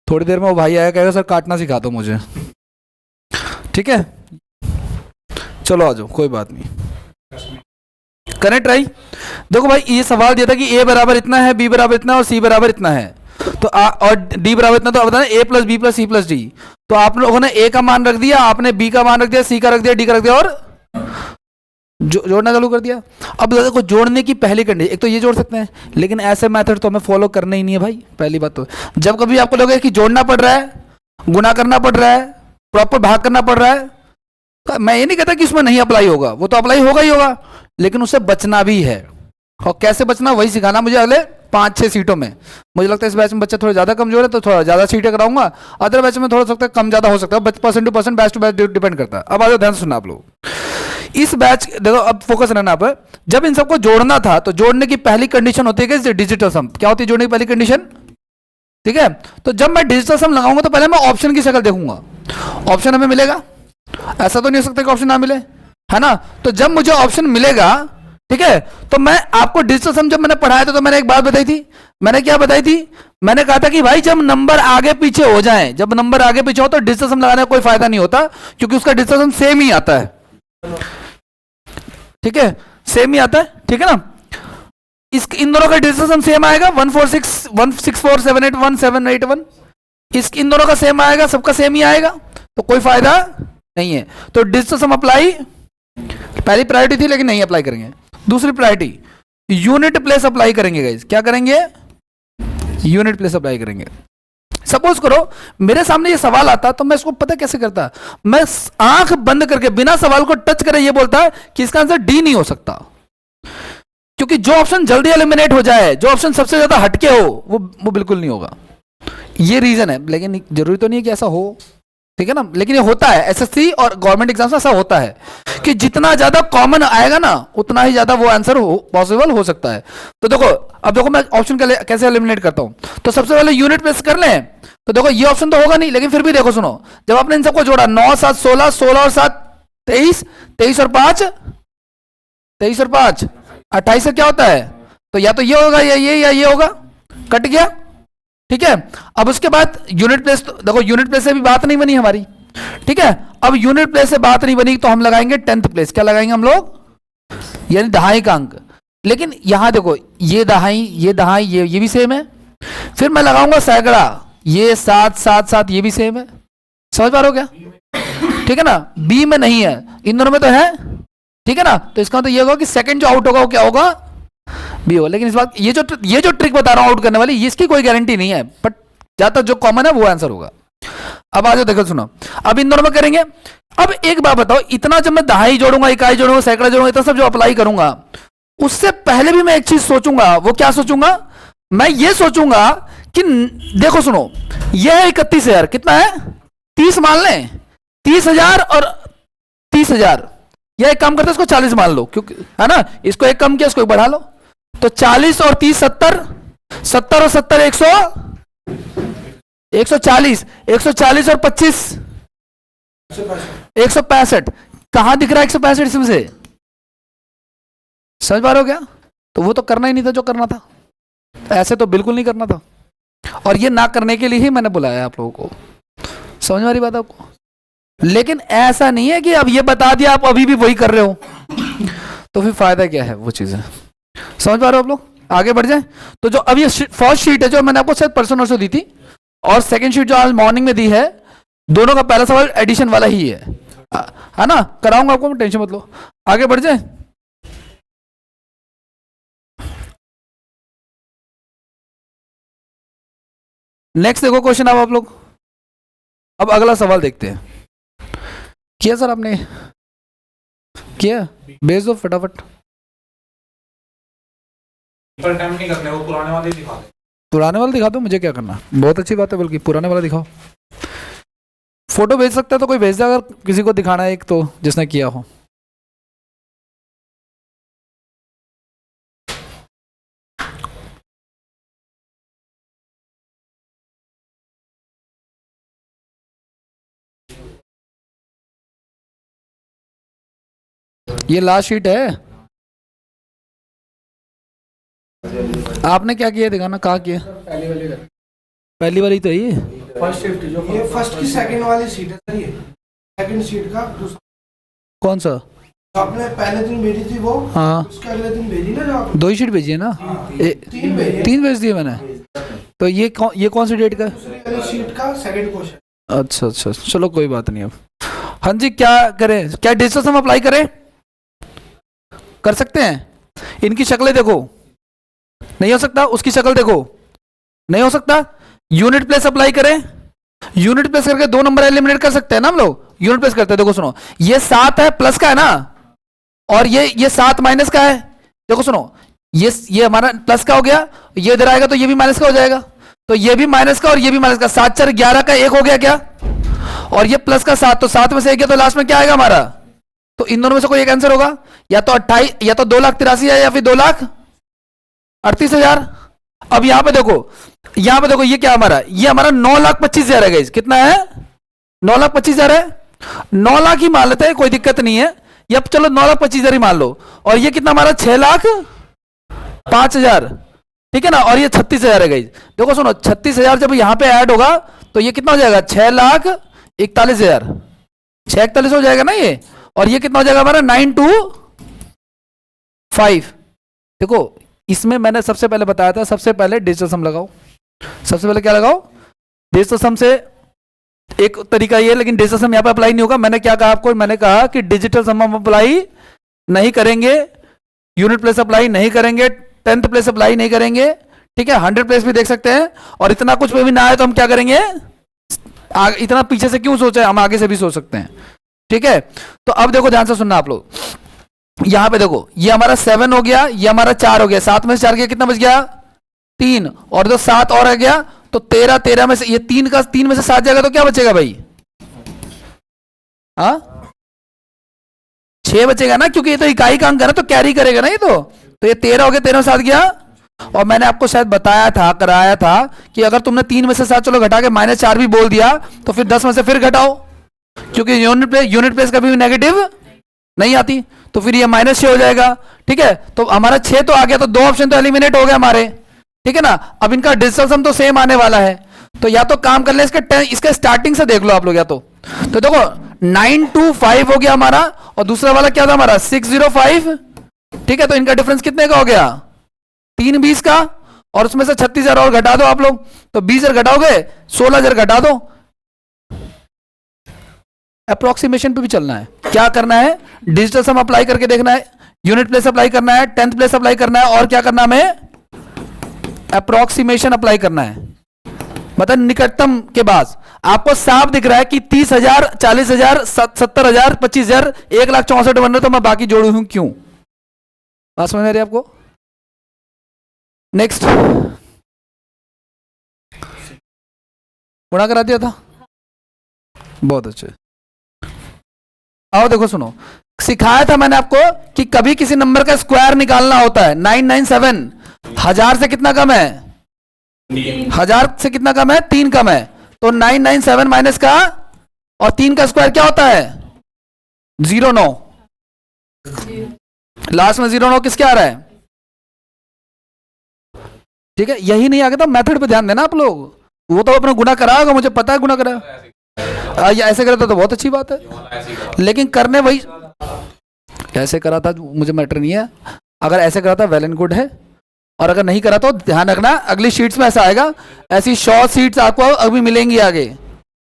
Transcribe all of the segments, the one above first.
थोड़ी देर में वो भाई आया, कहेगा सर काटना सिखा दो मुझे, ठीक है। चलो आ जाओ, कोई बात नहीं, करें ट्राई। देखो भाई ये सवाल दिया था कि ए बराबर इतना है, बी बराबर इतना है और सी बराबर इतना है, तो और डी बराबर इतना, तो आप बताना A plus B plus C plus D. तो आप लोगों ने ए का मान रख दिया, आपने बी का मान रख दिया, सी का रख दिया, डी का रख दिया, और जोड़ना चालू कर दिया। अब देखो जोड़ने की पहली कंडीशन, एक तो ये जोड़ सकते हैं, लेकिन ऐसे मेथड तो हमें फॉलो करना ही नहीं है भाई। पहली बात तो जब कभी आपको लगे कि जोड़ना पड़ रहा है, गुना करना पड़ रहा है, प्रॉपर भाग करना पड़ रहा है, तो मैं ये नहीं कहता कि उसमें नहीं अप्लाई होगा, वो तो अप्लाई होगा ही होगा, लेकिन उससे बचना भी है। और कैसे बचना वही सिखाना मुझे अगले 5-6 सीटों में। मुझे लगता है इस बैच में बच्चे थोड़े ज़्यादा कमजोर है, तो थोड़ा ज़्यादा सीटें कराऊंगा, अदर बैच में थोड़ा सकता है कम ज़्यादा हो सकता है, percent to percent, batch to batch depend करता है। अब आ जाओ, ध्यान सुनना आप लोग, इस बैच देखो, अब फोकस रहना आप। जब इन सबको जोड़ना था तो जोड़ने की पहली कंडीशन होती है कि डिजिटल सम। क्या होती है जोड़ने की पहली कंडीशन? ठीक है, तो जब मैं डिजिटल सम लगाऊंगा तो पहले मैं ऑप्शन की शक्ल देखूंगा, ऑप्शन हमें मिलेगा, ऐसा तो नहीं हो सकता कि ऑप्शन ना मिले, है ना। तो जब मुझे ऑप्शन मिलेगा, ठीक है, तो मैं आपको डिजिटल सम जब मैंने पढ़ाया था तो मैंने एक बात बताई थी, मैंने क्या बताई थी, मैंने कहा था कि भाई जब नंबर आगे पीछे हो जाए, जब नंबर आगे पीछे हो तो डिजिटल सम लगाने का कोई फायदा नहीं होता, क्योंकि उसका डिजिटल सम सेम ही आता है, ठीक है, सेम ही आता है, ठीक है ना। इन दोनों का डिजिटल सम सेम आएगा, 14617811781, इन दोनों का सेम आएगा, सबका सेम ही आएगा, तो कोई फायदा नहीं है। तो डिजिटल सम अप्लाई पहली प्रायोरिटी थी, लेकिन नहीं अप्लाई करेंगे। दूसरी प्रायोरिटी यूनिट प्लेस अप्लाई करेंगे गाइस। क्या करेंगे? यूनिट प्लेस अप्लाई करेंगे। सपोज करो मेरे सामने ये सवाल आता तो मैं इसको पता कैसे करता, मैं आंख बंद करके बिना सवाल को टच करे ये बोलता कि इसका आंसर डी नहीं हो सकता, क्योंकि जो ऑप्शन जल्दी एलिमिनेट हो जाए, जो ऑप्शन सबसे ज्यादा हटके हो, वो बिल्कुल नहीं होगा। ये रीजन है, लेकिन जरूरी तो नहीं है कि ऐसा हो, ठीक है ना, लेकिन ये होता है एसएससी और गवर्नमेंट एग्जाम में ऐसा होता है कि जितना ज्यादा कॉमन आएगा ना उतना ही ज्यादा वो आंसर पॉसिबल हो सकता है। तो देखो, अब देखो मैं ऑप्शन कैसे एलिमिनेट करता हूं। तो सबसे पहले यूनिट प्लेस कर लें, तो देखो ये ऑप्शन तो होगा नहीं, लेकिन फिर भी देखो सुनो, जब आपने इन सबको जोड़ा 9 7 16, 16 और 7 23, 23 और 5 23 और 5 28 से क्या होता है, तो या तो ये होगा या ये होगा, कट गया, ठीक है। अब उसके बाद यूनिट प्लेस, तो देखो यूनिट प्लेस से भी बात नहीं बनी हमारी, ठीक है। अब यूनिट प्लेस से बात नहीं बनी तो हम लगाएंगे 10th प्लेस। क्या लगाएंगे हम लोग? यानी दहाई का अंक। लेकिन यहां देखो ये दहाई, ये भी सेम है। फिर मैं लगाऊंगा सैकड़ा, ये 7 7 7 ये भी सेम है। समझ पा रहे हो क्या? ठीक है ना, बी में नहीं है, इन दोनों में तो है, ठीक है ना। तो इसका मतलब ये होगा कि सेकंड जो आउट होगा वो क्या होगा? बी होगा। लेकिन इस बात ये जो ट्रिक बता रहा हूं आउट करने वाली, इसकी कोई गारंटी नहीं है, बट ज्यादातर जो कॉमन है वो आंसर होगा। अब आ जाओ, देखो सुनो, अब इन दोनों में करेंगे। अब एक बात बताओ, इतना जब मैं दहाई जोड़ूंगा, इकाई जोड़ूंगा, सैकड़ा जोड़ूंगा, इतना सब जो अप्लाई करूंगा, उससे पहले भी मैं एक चीज सोचूंगा। वो क्या सोचूंगा? मैं ये सोचूंगा कि देखो सुनो, यह है 31,000, कितना है? 30 मान लें, 30,000 और 30,000, यह एक काम करते इसको 40 मान लो, क्योंकि है ना, इसको एक कम किया, इसको एक बढ़ा लो, तो 40 और 30 70, 70 और 70 140, 140 और 25 165। कहां दिख रहा है 165 इसमें से? समझ पा रहे हो क्या? तो वो तो करना ही नहीं था जो करना था, ऐसे तो बिल्कुल नहीं करना था, और ये ना करने के लिए ही मैंने बुलाया आप लोगों को। समझ में आ रही बात आपको? लेकिन ऐसा नहीं है कि अब ये बता दिया आप अभी भी वही कर रहे हो, तो फिर फायदा क्या है वो चीजें। समझ पा रहे हो आप लोग? आगे बढ़ जाए तो जो अब ये फर्स्ट शीट है जो मैंने आपको शायद परसों नरसों दी थी, और सेकंड शीट जो आज मॉर्निंग में दी है, दोनों का पहला सवाल एडिशन वाला ही है ना। कराऊंगा आपको, टेंशन मत लो। आगे बढ़ जाए, नेक्स्ट देखो क्वेश्चन। अब आप लोग अब अगला सवाल देखते हैं। किया सर आपने? किया? भेज दो फटाफट। नहीं करने, वो पुराने वाले दिखा दे। पुराने वाला दिखा दो, मुझे क्या करना, बहुत अच्छी बात है, बल्कि पुराने वाला दिखाओ। फोटो भेज सकता है तो कोई भेज दे, अगर किसी को दिखाना है एक तो जिसने किया हो। ये लास्ट शीट है। आपने क्या किया दिखाना, कहाँ किया? पहली वाली तो ये फर्स्ट शिफ्ट जो ये फर्स्ट की सेकंड वाली सीट है सर, ये सेकंड सीट का दूसरा कौन सा? जो आपने पहले दिन भेजी थी वो, हाँ उसके अगले दिन भेजी ना जो आपने 2 ही शीट भेजी है ना? तीन भेजी है। 3 भेज दिए मैंने। तो ये कौन सी डेट का है? दूसरी वाली सीट का सेकंड क्वेश्चन। अच्छा अच्छा चलो कोई बात नहीं। अब हाँ जी क्या करें, क्या डिजिटल सम अप्लाई करें? कर सकते हैं। इनकी शक्लें देखो, नहीं हो सकता। उसकी शक्ल देखो, नहीं हो सकता। यूनिट प्लेस अप्लाई करें, यूनिट प्लेस करके 2 नंबर एलिमिनेट कर सकते हैं ना हम लोग। यूनिट प्लेस करते हैं, देखो सुनो, ये 7 है प्लस का है ना, और ये 7 माइनस का है। देखो सुनो, ये हमारा प्लस का हो गया, ये इधर आएगा तो ये भी माइनस का हो जाएगा, तो ये भी माइनस का और ये भी माइनस का। 7 4 11 का 1 हो गया क्या, और ये प्लस का 7, तो 7 में से 1 गया तो लास्ट में क्या आएगा हमारा? तो इन दोनों में से कोई एक आंसर होगा, या तो 28 या तो 2,83,000 है या फिर 2,38,000। अब यहां पे देखो, यहां पे देखो, ये क्या हमारा, ये हमारा 9,25,000 है गाइस। कितना है? 9,25,000 है। 9 लाख ही मान लेते हैं, कोई दिक्कत नहीं है। ये अब चलो 9,25,000 ही मान लो। और ये कितना हमारा? 6,05,000, ठीक है ना। और ये 36,000 है गाइस। देखो सुनो, 36,000 जब यहां पे ऐड होगा तो ये कितना हो जाएगा? 6,41,000, 641 हो जाएगा ना ये। और ये कितना हो जाएगा हमारा? 925। देखो इसमें मैंने सबसे पहले बताया था, सबसे पहले डिजिटल सम लगाओ। सबसे पहले क्या लगाओ? डिजिटल सम से एक तरीका ये है, लेकिन डिजिटल सम यहाँ पे अप्लाई नहीं होगा। मैंने क्या कहा आपको? मैंने कहा कि डिजिटल सम हम अप्लाई नहीं करेंगे, यूनिट प्लेस अप्लाई नहीं करेंगे, 10th प्लेस अप्लाई नहीं करेंगे, ठीक है। 100 प्लेस भी देख सकते हैं। और इतना कुछ पे भी ना आए तो हम क्या करेंगे? इतना पीछे से क्यों सोचा है, हम आगे से भी सोच सकते हैं, ठीक है। तो अब देखो ध्यान से सुनना आप लोग, यहां पे देखो, ये हमारा 7 हो गया, ये हमारा 4 हो गया। 7 में से 4 गया, कितना बच गया? 3। और जो 7 और आ गया तो 13, 13 में से ये 3 का 3 में से 7 जाएगा तो क्या बचेगा भाई? हाँ 6 बचेगा ना, क्योंकि ये तो इकाई का अंक है ना, तो कैरी करेगा ना ये तो ये 13 हो गया, 13 में 7 गया। और मैंने आपको शायद बताया था, कराया था कि अगर तुमने 3 में से 7 चलो घटा के -4 भी बोल दिया तो फिर 10 में से फिर घटाओ, क्योंकि यूनिट प्लेस कभी भी नेगेटिव नहीं आती, तो फिर ये -6 हो जाएगा, ठीक है। तो हमारा 6 तो आ गया, तो 2 ऑप्शन तो एलिमिनेट हो गए हमारे, ठीक है ना। अब इनका डिजिटल सम तो सेम आने वाला है, तो या तो काम कर ले इसके स्टार्टिंग से देख लो आप लोग, या तो देखो 925 हो गया हमारा, और दूसरा वाला क्या था हमारा? 605, ठीक है। तो इनका डिफरेंस कितने का हो गया? 3 20 का, और उसमें से 36,000 और घटा दो आप लोग, तो 20,000 घटाओगे, 16,000 घटा दो। अप्रोक्सीमेशन पे भी चलना है। क्या करना है? डिजिटल सम अप्लाई करके देखना है, यूनिट प्लेस अप्लाई करना है, 10th प्लेस अप्लाई करना है, और क्या करना है हमें? अप्रोक्सीमेशन अप्लाई करना है। मतलब निकटतम के बाद आपको साफ दिख रहा है कि 30,000, 40,000, 70,000, 25,000, 1,64,000 बन रहे, तो मैं बाकी जोड़ू हूं क्यों? बात समझ में आ रही है आपको? नेक्स्ट, गुणा करा दिया था, बहुत अच्छे। आओ देखो सुनो, सिखाया था मैंने आपको कि कभी किसी नंबर का स्क्वायर निकालना होता है। 997 1000 से कितना कम है? 1000 से कितना कम है? 3 कम है, तो 997 माइनस का और 3 का स्क्वायर क्या होता है? 09। लास्ट में 09 किसके आ रहा है? ठीक है, यही नहीं आ गया तो मेथड पे ध्यान देना आप लोग। वो तो अपना गुना करा होगा, मुझे पता है गुना करा। या ऐसे करा था तो बहुत अच्छी बात है, लेकिन करने वही ऐसे करा था मुझे मैटर नहीं है। अगर ऐसे करा था वेल एंड गुड है, और अगर नहीं करा तो ध्यान रखना अगली शीट्स में ऐसा आएगा। ऐसी 100 सीट्स आपको अभी मिलेंगी आगे,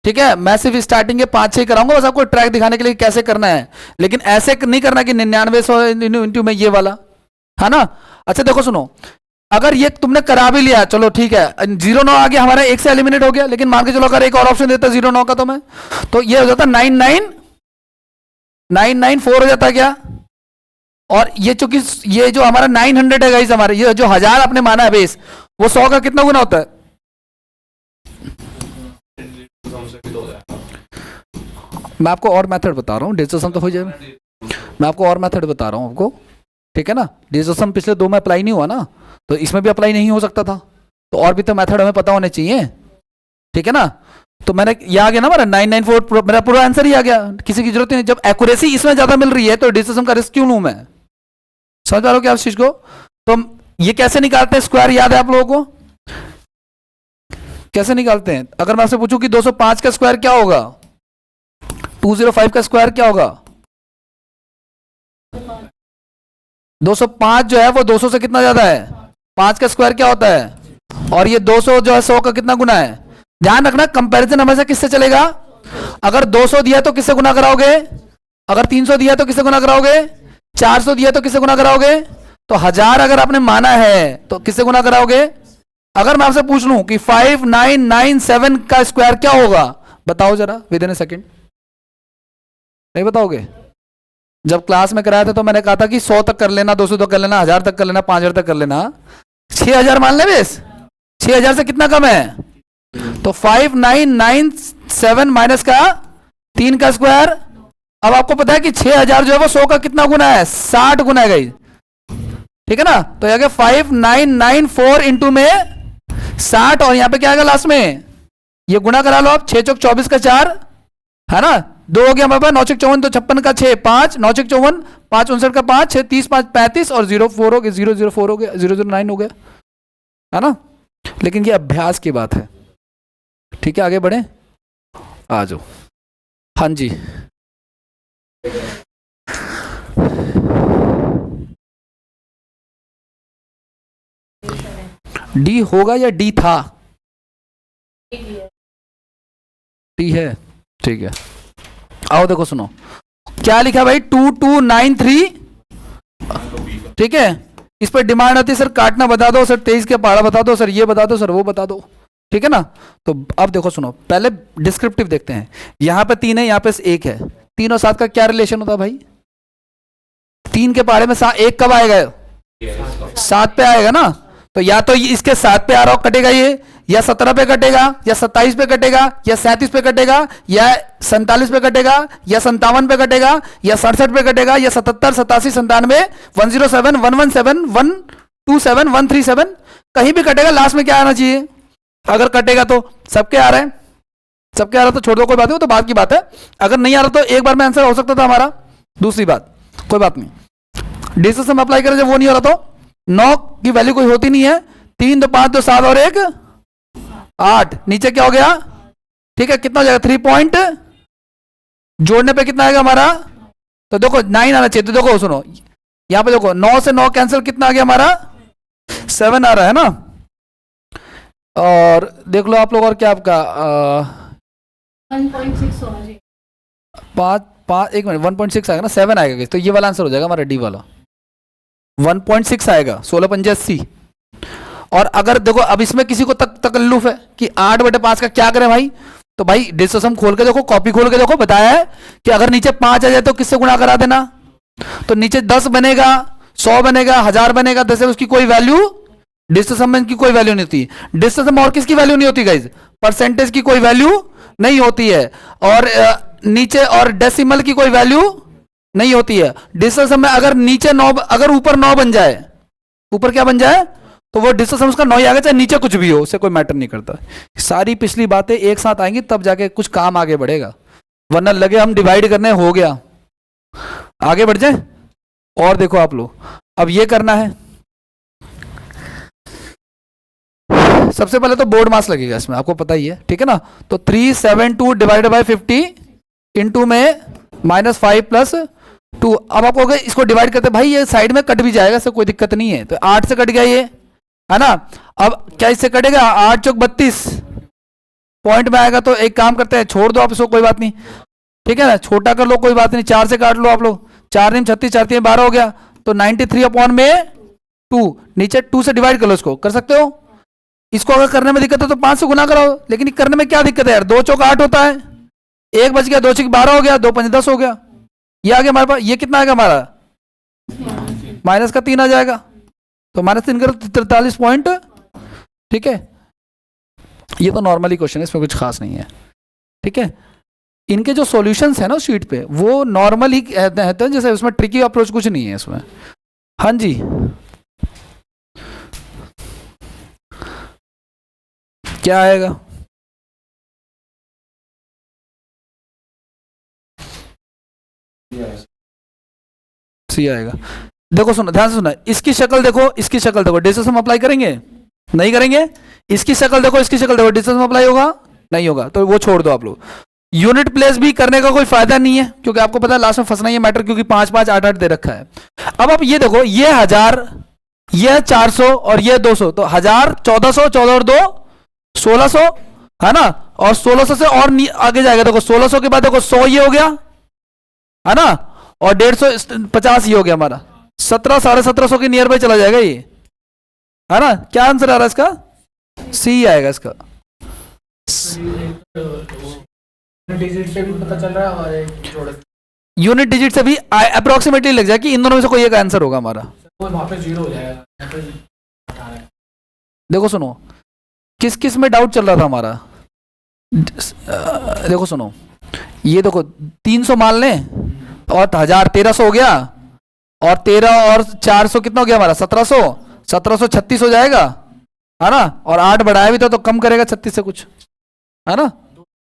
ठीक है। मैं सिर्फ स्टार्टिंग के 5-6 कराऊंगा बस आपको ट्रैक दिखाने के लिए कैसे करना है, लेकिन ऐसे नहीं करना कि 99 में ये वाला, है ना। अच्छा देखो सुनो, अगर ये तुमने करा भी लिया, चलो ठीक है, 09 आ गया हमारा, 1 से एलिमिनेट हो गया, लेकिन मान के चलो अगर एक और ऑप्शन देता 09 का, तो ये हो जाता 994 हो जाता क्या। और ये चूंकि ये जो हमारा 900 है गाइस, हमारे ये जो 1000 आपने माना है बेस, वो 100 का कितना गुना होता है? मैं आपको और मेथड बता रहा हूँ, डिजिटल सम तो हो जाएगा। मैं आपको और मेथड बता रहा हूँ आपको, ठीक है ना। डिजिटल सम पिछले 2 में अप्लाई नहीं हुआ ना, तो इसमें भी अप्लाई नहीं हो सकता था, तो और भी तो मेथड हमें पता होने चाहिए, ठीक है ना। तो मैंने ये आ गया ना हमारा 994, मेरा पूरा आंसर ही आ गया, किसी की जरूरत नहीं। जब एक्यूरेसी इसमें ज्यादा मिल रही है तो डिजिटल सम का रिस्क क्यों लूं मैं? समझ पा रहे हो क्या आप इस चीज को? तो ये कैसे निकालते हैं स्क्वायर, याद है आप लोगों को? कैसे निकालते हैं? अगर मैं आपसे पूछूं कि 205 का स्क्वायर क्या होगा, 205 का स्क्वायर क्या होगा? 205 जो है वो 200 से कितना ज्यादा है? 5 का स्क्वायर क्या होता है? और ये 200 जो है 100 का कितना गुना है? ध्यान रखना कंपैरिजन हमेशा किससे चलेगा? अगर 200 दिया तो किससे गुना कराओगे? अगर 300 दिया तो किससे गुना कराओगे? 400 दिया तो किससे गुना कराओगे? तो 1000 अगर आपने माना है तो किससे गुना कराओगे? अगर मैं आपसे पूछ लूं कि 5997 का स्क्वायर क्या होगा, बताओ जरा विद इन ए सेकेंड। नहीं बताओगे? जब क्लास में कराया था तो मैंने कहा था कि 100 तक कर लेना, 200 तक कर लेना, 1000 तक कर लेना, 5000 तक कर लेना। 6000 मान ले बेस, 6000 से कितना कम है? तो 5997 माइनस का 3 का स्क्वायर। अब आपको पता है कि 6000 जो है वो 100 का कितना गुना है? 60 गुना है गाइस, ठीक है ना? तो यह 5994 इंटू में 60, और यहां पे क्या आएगा लास्ट में? ये गुना करा लो आप, 6 चौक 24 का 4 है ना, 2 हो गया हमारे पास, 9 चौक 54 तो 56 का 6, 5 9 चौक 54, 5 59 का 5, 6 30 5 35 और 04 हो गया, 004 हो गया, 009 हो गया, है ना? लेकिन ये अभ्यास की बात है, ठीक है? आगे बढ़े, आ जाओ। हाँ जी, डी होगा या डी था? डी है, ठीक है। आओ देखो सुनो क्या लिखा भाई, 2293, ठीक है? इस पर डिमांड आती है सर काटना बता दो सर, 23 के पहाड़ा बता दो सर, ये बता दो सर, वो बता दो, ठीक है ना? तो अब देखो सुनो, पहले डिस्क्रिप्टिव देखते हैं। यहां पे 3 है, यहां पे 1 है, 3 और 7 का क्या रिलेशन होता है भाई? 3 के पहाड़े में 1 कब आएगा? 7 पे आएगा ना? तो या तो इसके 7 पे आ रहा हो कटेगा ये, या 17 पे कटेगा, या 27 पे कटेगा, या 37 पे कटेगा, या 47 पे कटेगा, या 57 पे कटेगा, या 67 पे कटेगा, या 77 87 97 107 117 127 137, कहीं भी कटेगा, लास्ट में क्या आना चाहिए? अगर कटेगा तो सबके आ रहे हैं, सबके आ रहा तो छोड़ दो, कोई बात नहीं, वो तो बाद की बात है। अगर नहीं आ रहा तो एक बार में आंसर हो सकता था हमारा। दूसरी बात, कोई बात नहीं, डिस्टेंस हम अप्लाई करें जब वो नहीं हो रहा तो 9 की वैल्यू कोई होती नहीं है, 3 2 5 2 7 और 1 8, नीचे क्या हो गया? ठीक है, कितना हो जाएगा? 3 पॉइंट, जोड़ने पे कितना आएगा हमारा? तो देखो 9 आना चाहिए, तो देखो सुनो यहां पे देखो 9 से 9 कैंसिल, कितना आ गया हमारा? 7 आ रहा है ना? और देख लो आप लोग, और क्या आपका 1.6 होना चाहिए। 5 1 मिनट, 1.6 आएगा ना, 7 आएगा, तो ये वाला आंसर हो जाएगा हमारा डी वाला, 1.6 आएगा, 16 पंजे 80। और अगर देखो अब इसमें किसी को तकल्लुफ है कि 8/5 का क्या करें भाई, तो भाई डिस्कशन खोल के देखो, कॉपी खोल के देखो, बताया है कि अगर नीचे 5 आ जाए तो किससे गुणा करा देना, तो नीचे 10 बनेगा, 100 बनेगा, 1000 बनेगा, 10 उसकी कोई वैल्यू, डिस्टेंस में की कोई वैल्यू नहीं होती। डिस्टेंस में और किसकी वैल्यू नहीं होती गाइज? परसेंटेज की कोई वैल्यू नहीं होती है, और नीचे और डेसिमल की कोई वैल्यू नहीं होती है। डिस्टेंस में अगर नीचे 9, अगर ऊपर 9 बन जाए, ऊपर क्या बन जाए, तो वो डिस्टेंस उसका 9 ही आ गया, चाहे नीचे कुछ भी हो, उससे कोई मैटर नहीं करता। सारी पिछली बातें एक साथ आएंगी तब जाके कुछ काम आगे बढ़ेगा, वरना लगे हम डिवाइड करने हो गया, आगे बढ़ जाए। और देखो आप लोग, अब ये करना है, सबसे पहले तो बोर्ड मास लगेगा इसमें, आपको पता ही है, ठीक है ना? तो 372 डिवाइडेड बाय 50 इंटू में -5 प्लस 2। अब आपको अगर इसको डिवाइड करते भाई ये साइड में कट भी जाएगा, इससे कोई दिक्कत नहीं है, तो 8 से कट गया ये, है ना? अब क्या इससे कटेगा? 8 चौक 32 पॉइंट में आएगा, तो एक काम करते हैं, छोड़ दो आप इसको, कोई बात नहीं, ठीक है ना? छोटा कर लो, कोई बात नहीं, 4 से काट लो आप लोग, 4 × 36 4 × 12 हो गया, तो 93/2, नीचे 2 से डिवाइड कर लो, इसको कर सकते हो। इसको अगर करने में दिक्कत है तो 5 से गुना कराओ, लेकिन करने में क्या दिक्कत है यार? 2 चौक 8 होता है, 1 बच गया, 2 चौक 12 हो गया, 2 5 10 हो गया, ये आ गया हमारे पास। ये कितना आएगा हमारा? माइनस का 3 आ जाएगा, तो -3 करो 43 पॉइंट, ठीक है? ये तो नॉर्मली क्वेश्चन है, इसमें कुछ खास नहीं है, ठीक है? इनके जो सॉल्यूशंस है ना शीट पे, वो नॉर्मल ही कहते हैं, जैसे उसमें ट्रिकी अप्रोच कुछ नहीं है इसमें। हाँ जी, क्या आएगा? सी आएगा। देखो सुनो, ध्यान से सुनो, इसकी शक्ल देखो, इसकी शक्ल देखो, डिस्टेंस हम अप्लाई करेंगे? नहीं करेंगे? इसकी शक्ल देखो, इसकी शक्ल देखो, डिस्टेंस अप्लाई होगा नहीं होगा, तो वो छोड़ दो आप लोग। यूनिट प्लेस भी करने का कोई फायदा नहीं है, क्योंकि आपको पता है लास्ट में फंसना ही मैटर, क्योंकि 5 5 8 8 दे रखा है। अब आप ये देखो, ये 1000, ये 400 और ये 200, तो 1000 1400, 14 और 2 1600 है ना, और 1600 से और आगे जाएगा, देखो 1600 के बाद देखो 100 ये हो गया है ना, और 150 ये हो गया हमारा, 17 1750 के नियर बाय चला जाएगा ये, है ना। क्या आंसर आ रहा है इसका? सी आएगा इसका। डिजिट से भी पता चल रहा है हमारे प्रोडक्ट, यूनिट डिजिट से भी अप्रोक्सीमेटली लग जाए कि इन दोनों में से कोई एक आंसर होगा हमारा। वो वहाँ पे 0 हो जाएगा, यहाँ पे 18 है। देखो सुनो, किस किस में डाउट चल रहा था हमारा, देखो सुनो, ये देखो 300 मान लें और 1000 1300 हो गया, और 13 और 400 कितना हो गया हमारा 1700, 1736 हो जाएगा, है ना, और 8 बढ़ाया भी तो कम करेगा 36 से कुछ, है ना।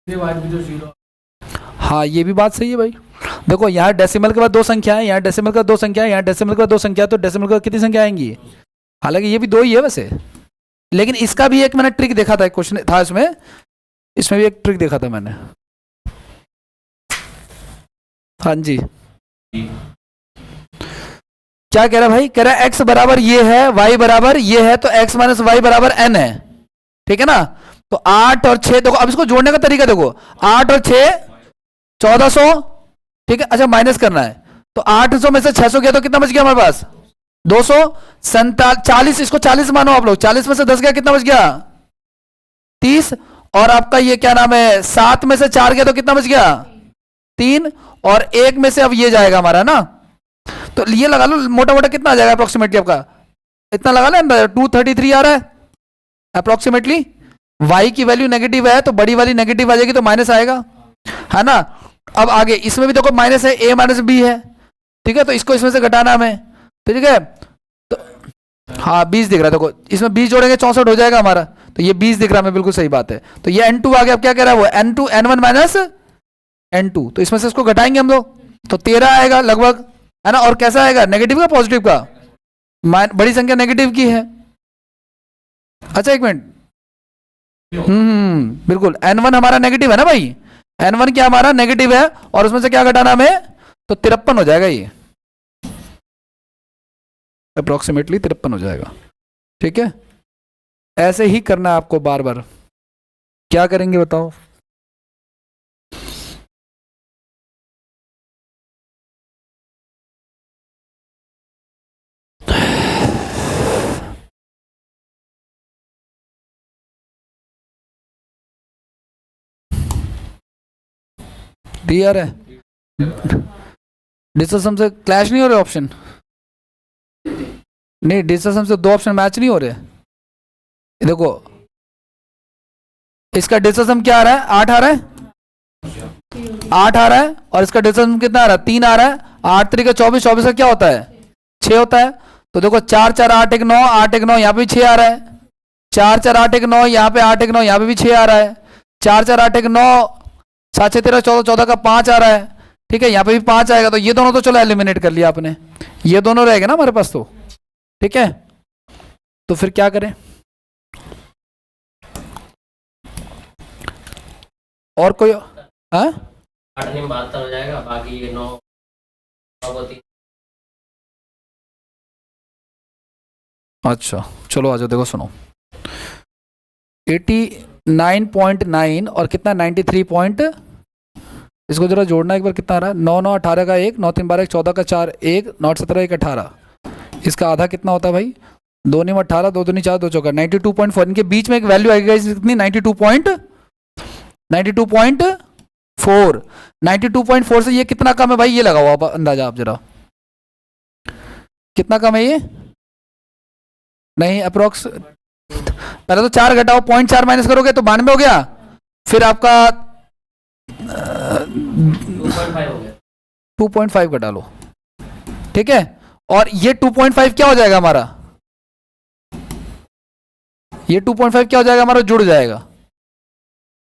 ये बाद भी तो 0। हाँ ये भी बात सही है भाई। देखो यहाँ डेसिमल के बाद 2 संख्या है, यहाँ डेसिमल का 2 संख्या है, यहाँ डेसिमल का 2 संख्या है, तो डेसिमल का कितनी संख्या आएंगी? हालांकि ये भी 2 ही है वैसे, लेकिन इसका भी एक मैंने ट्रिक देखा था, एक क्वेश्चन था इसमें भी एक ट्रिक देखा था मैंने। हाँ जी, क्या कह रहा है भाई? कह रहा है x बराबर ये है, y बराबर ये है, तो x माइनस वाई बराबर n है, ठीक है ना। तो 8 और 6, देखो अब इसको जोड़ने का तरीका देखो, 8 और 6 1400, ठीक है। अच्छा माइनस करना है, तो 800 में से 600 गया तो कितना बच गया हमारे पास? 240, इसको 40 मानो आप लोग, 40 में से 10 गया कितना बच गया? 30, और आपका ये क्या नाम है 7 में से 4 गया तो कितना बच गया? 3, और 1 में से अब ये जाएगा हमारा ना, तो ये लगा लो मोटा मोटा कितना आ जाएगा अप्रोक्सीमेटली आपका, इतना लगा लें 233 आ रहा है अप्रोक्सीमेटली। y की वैल्यू नेगेटिव है तो बड़ी वाली नेगेटिव आ जाएगी तो माइनस आएगा, है ना। अब आगे इसमें भी देखो माइनस है, a माइनस बी है, ठीक है, तो इसको इसमें से घटाना हमें, ठीक है। तो हाँ 20 दिख रहा है, देखो इसमें 20 जोड़ेंगे 64 हो जाएगा हमारा, तो ये 20 दिख रहा है हमें, बिल्कुल सही बात है। तो ये n2 आ गया, अब क्या कह रहा है वो n2 n1 माइनस n2, तो इसमें से इसको घटाएंगे हम लोग तो 13 आएगा लगभग, है ना। और कैसा आएगा? नेगेटिव का पॉजिटिव का? बड़ी संख्या नेगेटिव की है। अच्छा एक मिनट, बिल्कुल n1 हमारा नेगेटिव है ना भाई, n1 क्या हमारा नेगेटिव है, और उसमें से क्या घटाना हमें, तो 53 हो जाएगा, ये अप्रोक्सीमेटली 53 हो जाएगा, ठीक है। ऐसे ही करना है आपको बार बार। क्या करेंगे बताओ? क्लियर है? डिस्टेंस से क्लैश नहीं हो रहे ऑप्शन, नहीं डिस्टेंस से 2 ऑप्शन मैच नहीं हो रहे। देखो इसका डिस्टेंस क्या आ रहा है? 8 आ रहा है, 8 आ रहा है, और इसका डिस्टेंस कितना आ रहा है? 3 आ रहा है। 8 3 का 24, 24 का क्या होता है? 6 होता है। तो देखो 4 4 8 1 9, 8 1 9 यहाँ पे भी 6 आ रहा है, 4 4 8 1 9 यहाँ पे 8 1 9 यहाँ पे भी 6 आ रहा है, 4 4 8 1 9 7 6 13 14, 14 का 5 आ रहा है, ठीक है, यहाँ पे भी 5 आएगा। तो ये दोनों तो चलो एलिमिनेट कर लिया आपने, ये दोनों रहेगा ना हमारे पास, तो ठीक है। तो फिर क्या करें? और कोई? हाँ 8 में 72 हो जाएगा, बाकी ये 9 अच्छा चलो आ जाओ, देखो सुनो 89.9 और कितना 93 पॉइंट, इसको जरा जोड़ना एक बार, कितना आ रहा है? 9 9 18 का 1, 9 3 12 14 का 4 1, 9 17 1 18, इसका आधा कितना होता है भाई? 2 9 18, 2 2 4 2 चौका 92.4, इनके बीच में एक वैल्यू आएगी कितनी? 92.4, 92.4 से ये कितना कम है भाई? ये लगाओ आप अंदाजा, आप जरा कितना कम है ये? नहीं अप्रोक्स, पहले तो 4 घटाओ, 0.4 माइनस करोगे तो 92 हो गया, फिर आपका 2.5 हो गया, 2.5 घटा लो, ठीक है। और ये 2.5 क्या हो जाएगा हमारा? ये 2.5 क्या हो जाएगा हमारा? जुड़ जाएगा।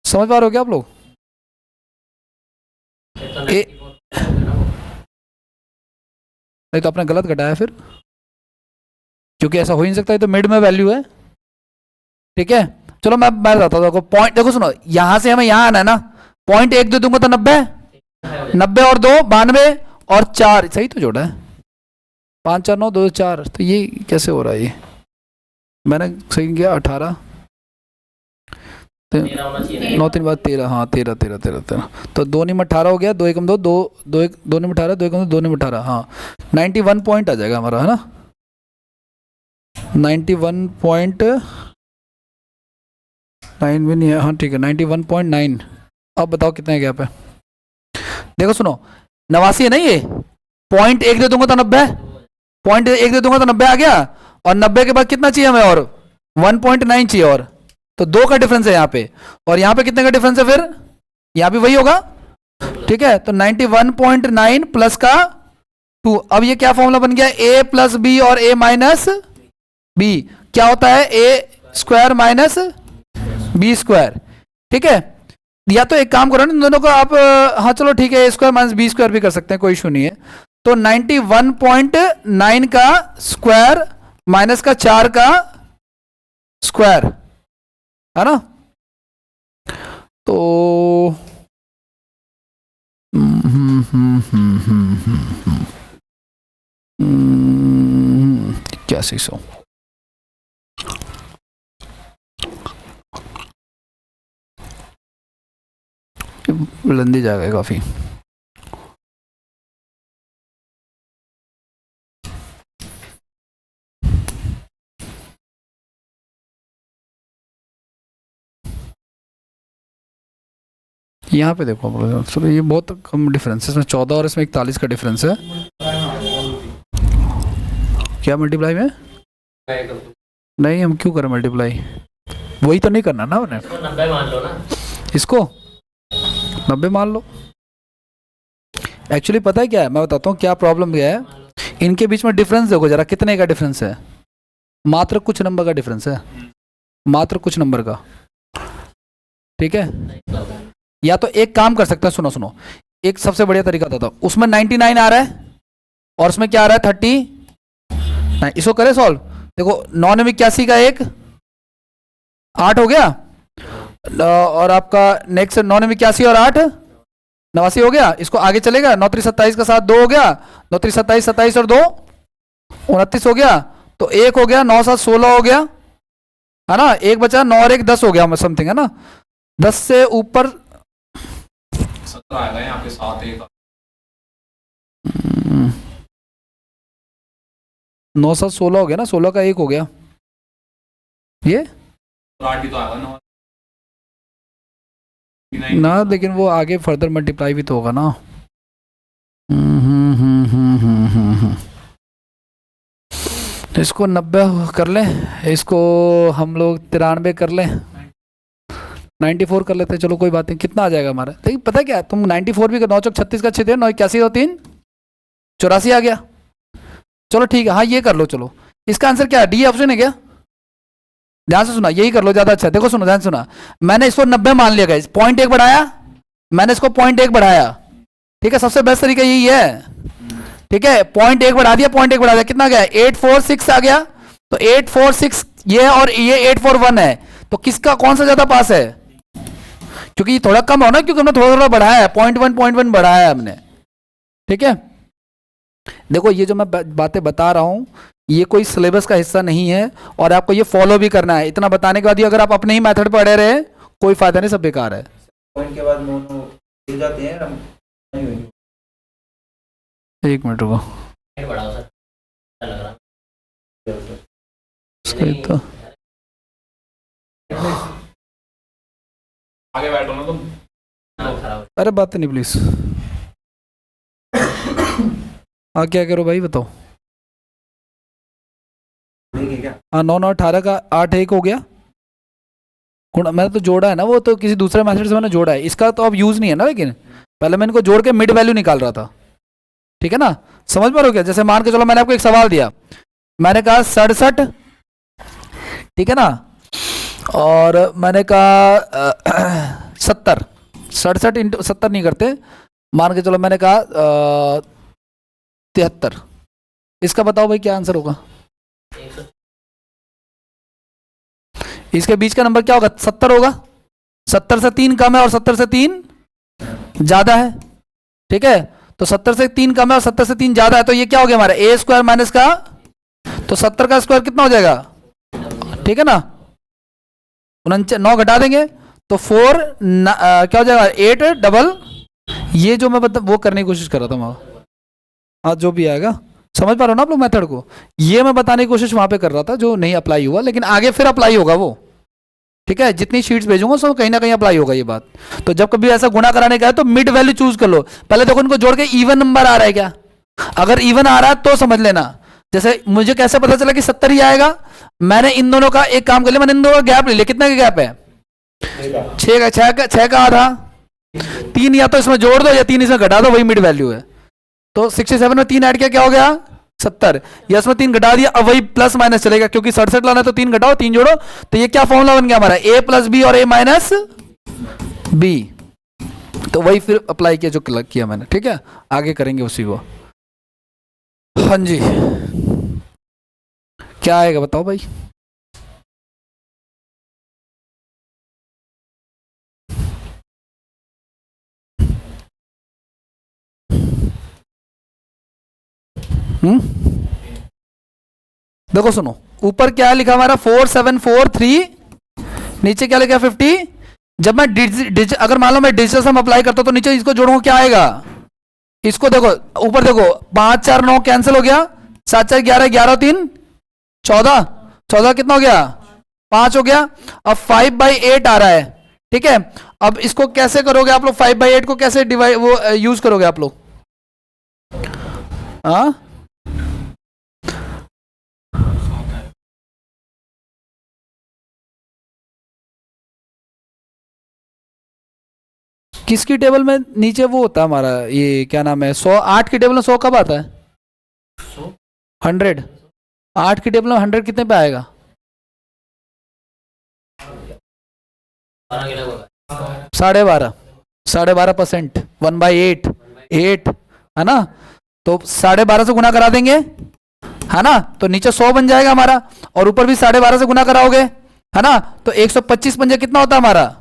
समझ पा रहे हो क्या आप लोग? नहीं तो आपने गलत घटाया फिर, क्योंकि ऐसा हो ही नहीं सकता, ये तो मिड में वैल्यू है, ठीक है, चलो मैं बताता हूँ देखो पॉइंट, देखो सुनो, यहां से हमें यहां आना है ना, पॉइंट 1 दे दूंगा तो 90, 90 और 2 92 और 4 सही तो जोड़ा है, 5 4 9 2 4, तो ये कैसे हो रहा है, ये मैंने सही किया 18 तेरह होना चाहिए 9 3 बाद 13, हाँ 13 13 13 13, तो 2 निम 18 हो गया, 2 एकम 2 2 2 1 2 निम 18 2 एकम 2 निम 18, हाँ 91 पॉइंट आ जाएगा हमारा, है ना 91.9 भी नहीं है, हाँ ठीक है 91.9। अब बताओ कितने गैप है, देखो सुनो 89 है ना, ये पॉइंट 1 दे दूंगा तो 90, पॉइंट 1 दे दूंगा तो 90 आ गया, और 90 के बाद कितना चाहिए हमें, और 1.9 चाहिए, और तो 2 का डिफरेंस है यहाँ पे, और यहाँ पे कितने का डिफरेंस है, फिर यहाँ भी वही होगा, ठीक है, तो 91.9 प्लस का 2, अब ये क्या फॉर्मूला बन गया, a प्लस बी और a माइनस बी, क्या होता है a square minus B square, ठीक है, या तो एक काम करो ना इन दोनों को आप, हाँ चलो ठीक है, a square minus B square भी कर सकते हैं, कोई इशू नहीं है, तो 91.9 का स्क्वायर माइनस का 4 का स्क्वायर, है ना, तो क्या 600 लंदी जाएगा काफी, यहाँ पे देखो, चलो ये बहुत कम डिफरेंस है, इसमें 14 और इसमें 41 का डिफरेंस है, क्या मल्टीप्लाई में नहीं, हम क्यों करें मल्टीप्लाई, वही तो नहीं करना ना उन्हें, 90 मान लो ना, इसको 90 मान लो, एक्चुअली पता है क्या है, मैं बताता हूँ क्या प्रॉब्लम क्या है, इनके बीच में डिफरेंस देखो जरा, कितने का डिफरेंस है, मात्र कुछ नंबर का डिफरेंस है, मात्र कुछ नंबर का, ठीक है, या तो एक काम कर सकते हैं, सुनो सुनो, एक सबसे बढ़िया तरीका था, उसमें 99 आ रहा है और उसमें क्या आ रहा है 30, इसको करें सॉल्व, देखो 981 का 1 8 हो गया, और आपका नेक्स्ट 981 और 8 89 हो गया, इसको आगे चलेगा, 9 3 27 का 7 2 हो गया, 9 3 27 27 और 2 29 हो गया, तो 1 हो गया, 9 7 16 हो गया, है ना, 1 बचा, 9 और 1 10 हो गया समथिंग, है ना, 10 से ऊपर 17 आएगा यहाँ पे, 7 1 9 7 16 हो गया ना, 16 का 1 हो गया, ये 8 भी तो आएगा ना, ना, लेकिन वो आगे फर्दर मल्टीप्लाई भी तो होगा ना, इसको 90 कर लें, इसको हम लोग 93 कर लें, 94 कर लेते हैं, चलो कोई बात नहीं, कितना आ जाएगा हमारा, देखिए पता है क्या, तुम 94 भी 9 चौक 36 का 6 थे, 9 81 और 3 84 आ गया, चलो ठीक है, हाँ ये कर लो, चलो इसका आंसर क्या है, डी ऑप्शन है क्या, ध्यान से सुना, यही कर लो ज्यादा अच्छा, देखो सुनो ध्यान सुना, मैंने इसको 90 मान लिया गाइस, पॉइंट 1 बढ़ाया, मैंने इसको पॉइंट 1 बढ़ाया, ठीक है, सबसे बेस्ट तरीका यही है, ठीक है, पॉइंट 1 बढ़ा दिया, पॉइंट 1 बढ़ा दिया, कितना गया 846 आ गया, तो 846 ये और ये 841 है, तो किसका कौन सा ज्यादा पास है, क्योंकि ये थोड़ा कम हो ना, क्योंकि हमने थोड़ा थोड़ा बढ़ाया है, पॉइंट वन बढ़ाया है हमने, ठीक है, देखो ये जो मैं बातें बता रहा हूं ये कोई सिलेबस का हिस्सा नहीं है, और आपको ये फॉलो भी करना है, इतना बताने के बाद ही अगर आप अपने ही मेथड पढ़े रहे कोई फायदा नहीं, सब बेकार है, पॉइंट के बाद दोनों गिर जाते हैं, हम नहीं होंगे, 1 मिनट रुको, बढ़ाओ सर, अच्छा लग रहा सही तो आगे बैठो ना तुम, खराब, अरे बात नहीं प्लीज, हाँ क्या करो भाई बताओ, ठीक है क्या, हाँ 9 9 18 का 8 1 हो गया, मैंने तो जोड़ा है ना, वो तो किसी दूसरे मेथड से मैंने जोड़ा है, इसका तो अब यूज नहीं है ना, लेकिन पहले मैं इनको जोड़ के मिड वैल्यू निकाल रहा था, ठीक है ना, समझ पा रहे हो क्या, जैसे मान के चलो मैंने आपको एक सवाल दिया, मैंने कहा 67, ठीक है ना, और मैंने कहा 70, 67 इंटू 70 नहीं करते, मान के चलो मैंने कहा 73, इसका बताओ भाई क्या आंसर होगा, इसके बीच का नंबर क्या होगा? 70 होगा। 70 से 3 कम है और 70 से 3 ज्यादा है। ठीक है, तो 70 से 3 कम है और 70 से 3 ज्यादा है, तो ये क्या हो गया हमारा ए स्क्वायर माइनस का, तो 70 का स्क्वायर कितना हो जाएगा? ठीक है ना, 9 घटा देंगे तो 4 क्या हो जाएगा? 8 डबल। ये जो मैं वो करने की कोशिश कर रहा था वहां, आज जो भी आएगा समझ पा रहे हो ना आप लोग मेथड को? ये मैं बताने की कोशिश वहां पे कर रहा था जो नहीं अप्लाई हुआ, लेकिन आगे फिर अप्लाई होगा वो। ठीक है, जितनी शीट्स भेजूंगा उसमें कहीं ना कहीं अप्लाई होगा ये बात। तो जब कभी ऐसा गुणा कराने का है तो मिड वैल्यू चूज कर लो। पहले देखो इनको जोड़ के इवन नंबर आ रहा है क्या? अगर इवन आ रहा है तो समझ लेना। जैसे मुझे कैसे पता चला कि 70 ही आएगा? मैंने इन दोनों का एक काम कर लिया, मैंने इन दोनों का गैप ले लिया। कितना का गैप है? 6 का आधा। 3 या तो इसमें जोड़ दो या 3 इसमें घटा दो, वही मिड वैल्यू है। तो 67 में 3 ऐड किया, क्या हो गया? 70। या इसमें 3 घटा दिया, अब वही प्लस माइनस चलेगा क्योंकि 67 लाना है तो 3 घटाओ 3 जोड़ो। तो ये क्या फॉर्मूला बन गया हमारा? a प्लस बी और a माइनस बी। तो वही फिर अप्लाई किया जो किया मैंने। ठीक है, आगे करेंगे उसी को। हाँ जी, क्या आएगा बताओ भाई? देखो सुनो, ऊपर क्या लिखा हमारा? 4743, नीचे क्या लिखा? 50। जब मैं अगर मान लो मैं डिजिटल सम अप्लाई करता हूं तो नीचे इसको जोड़ूंगा, क्या आएगा? इसको देखो, ऊपर देखो, 5 4 9 कैंसिल हो गया, 7 4 11, 11 3 14, 14 कितना हो गया? 5 हो गया। अब 5/8 आ रहा है। ठीक है, अब इसको कैसे करोगे आप लोग? 5/8 को कैसे डिवाइड वो यूज करोगे आप लोग? हाँ, किसकी टेबल में नीचे वो होता है हमारा, ये क्या नाम है? 100, 8 की टेबल में 100 कब आता है? 100। 8 की टेबल में 100 कितने पे आएगा? 12.5, 12.5%, 1/8, 8 है ना? तो 12.5 से गुना करा देंगे, है ना? तो नीचे 100 बन जाएगा हमारा, और ऊपर भी 12.5 से गुना कराओगे, है ना? तो 125 बन जाए, कितना होता है हमारा?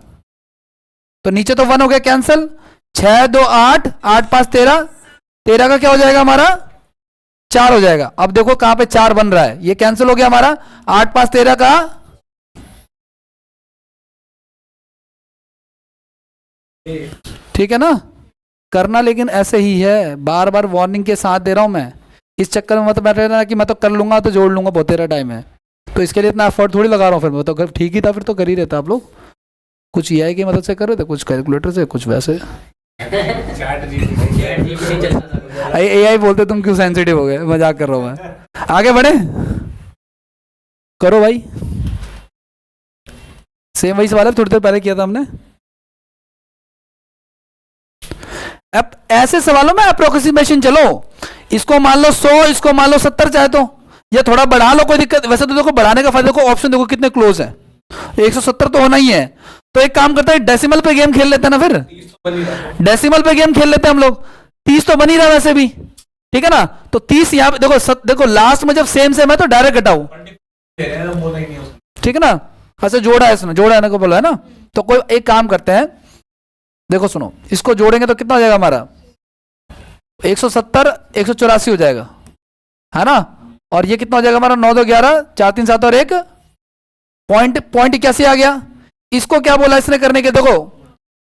तो नीचे तो 1 हो गया कैंसिल। 6 2 8, 8 5 13, 13 का क्या हो जाएगा हमारा? 4 हो जाएगा। अब देखो कहां पे 4 बन रहा है, ये कैंसिल हो गया हमारा। 8 5 13 का, ठीक है ना? करना लेकिन ऐसे ही है, बार बार वार्निंग के साथ दे रहा हूं मैं। इस चक्कर में मत बैठ रहना कि मैं तो कर लूंगा तो जोड़ लूंगा, बहुत तेरा टाइम है, तो इसके लिए इतना एफर्ट थोड़ी लगा रहा हूँ। फिर मैं तो ठीक ही था, फिर तो कर ही रहता आप लोग। कुछ AI की मदद से कर रहे थे, कुछ कैलकुलेटर से, कुछ वैसे। AI बोलते तुम क्यों सेंसिटिव हो गए? मजाक कर रहा हूं मैं। आगे बढ़े, करो भाई। सेम वही सवाल है, थोड़ी देर पहले किया था हमने। अब ऐसे सवालों में अप्रोक्सीमेशन चलो, इसको मान लो 100, इसको मान लो 70 चाहे तो, या थोड़ा बढ़ा लो, कोई दिक्कत। वैसे तो देखो बढ़ाने का फायदा, देखो ऑप्शन देखो कितने क्लोज है, 170 तो होना ही है। तो एक काम करते हैं, डेसिमल पे गेम खेल लेते हैं ना, फिर डेसिमल पे गेम खेल लेते हैं हम लोग। 30 तो बन ही रहा वैसे भी, ठीक है ना? तो 30 यहां पे देखो, देखो लास्ट में जब सेम सेम है तो डायरेक्ट घटाओ, ठीक है ना? अच्छा जोड़ा है इसने, जोड़ा है ना को बोला है ना? तो कोई एक काम करते हैं, देखो सुनो, इसको जोड़ेंगे तो कितना हो जाएगा हमारा? 170 184 हो जाएगा, है ना? और ये कितना हो जाएगा हमारा? 9 2 11, 4 3 7 और 1 पॉइंट 81 आ गया। इसको क्या बोला इसने करने के? देखो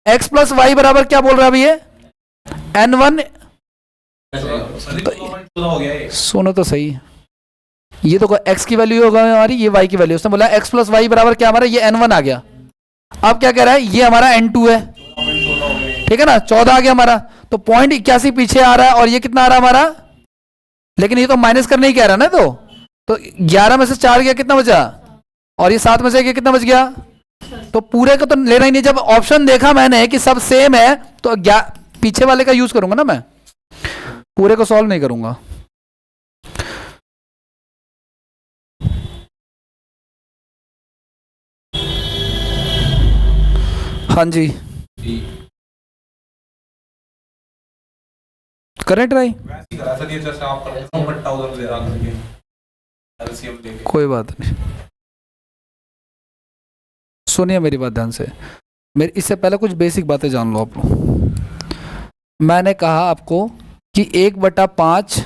x प्लस वाई बराबर क्या बोल रहा है अभी ये? n1। सुनो तो सही, ये तो x की वैल्यू होगा हमारी, ये y की वैल्यू। उसने बोला x प्लस वाई बराबर क्या हमारा? ये n1 आ गया। अब क्या कह रहा है? ये हमारा n2 है, ठीक है ना? 14 आ गया हमारा। तो पॉइंट 81 पीछे आ रहा है, और ये कितना आ रहा है हमारा? लेकिन ये तो माइनस करने ही कह रहा है ना, तो 11 में से 4 गया, कितना बचा? और ये 7 में से गया, कितना बच गया? तो पूरे का तो लेना ही नहीं। जब ऑप्शन देखा मैंने कि सब सेम है तो पीछे वाले का यूज करूंगा ना, मैं पूरे को सॉल्व नहीं करूंगा। हाँ जी, करें ट्राई, कोई बात नहीं। सुनिए मेरी बात ध्यान से, मेरी इससे पहले कुछ बेसिक बातें जान लो आप लोग। मैंने कहा आपको कि 1/5,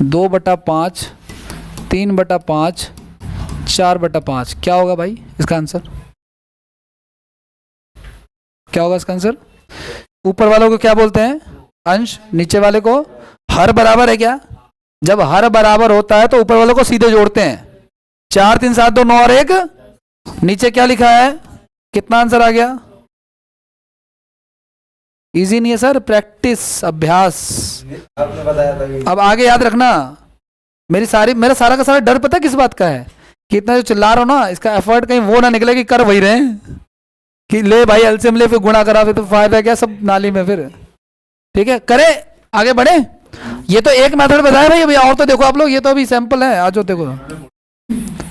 2/5, 3/5, 4/5 क्या होगा भाई इसका आंसर? क्या होगा इसका आंसर? ऊपर वालों को क्या बोलते हैं? अंश। नीचे वाले को हर बराबर है क्या? जब हर बराबर होता है तो ऊपर वालों को सीधे जोड़ते हैं। 4 3 7 2 9 और 1। नीचे क्या लिखा है? कितना आंसर आ गया? इजी नहीं है सर, प्रैक्टिस, अभ्यास। आपने बताया था कि अब आगे याद रखना, मेरा सारा का सारा डर पता है किस बात का है? कि इतना जो चिल्ला रहा हो ना, इसका एफर्ट कहीं वो ना निकले कि कर वही रहे हैं कि ले भाई एलसीएम ले फिर गुणा करा फिर तो फायदा क्या, सब नाली में फिर। ठीक है, करे आगे बढ़े। ये तो एक मेथड बताया भाई, अभी और तो देखो आप लोग, ये तो अभी सैंपल है। आज देखो।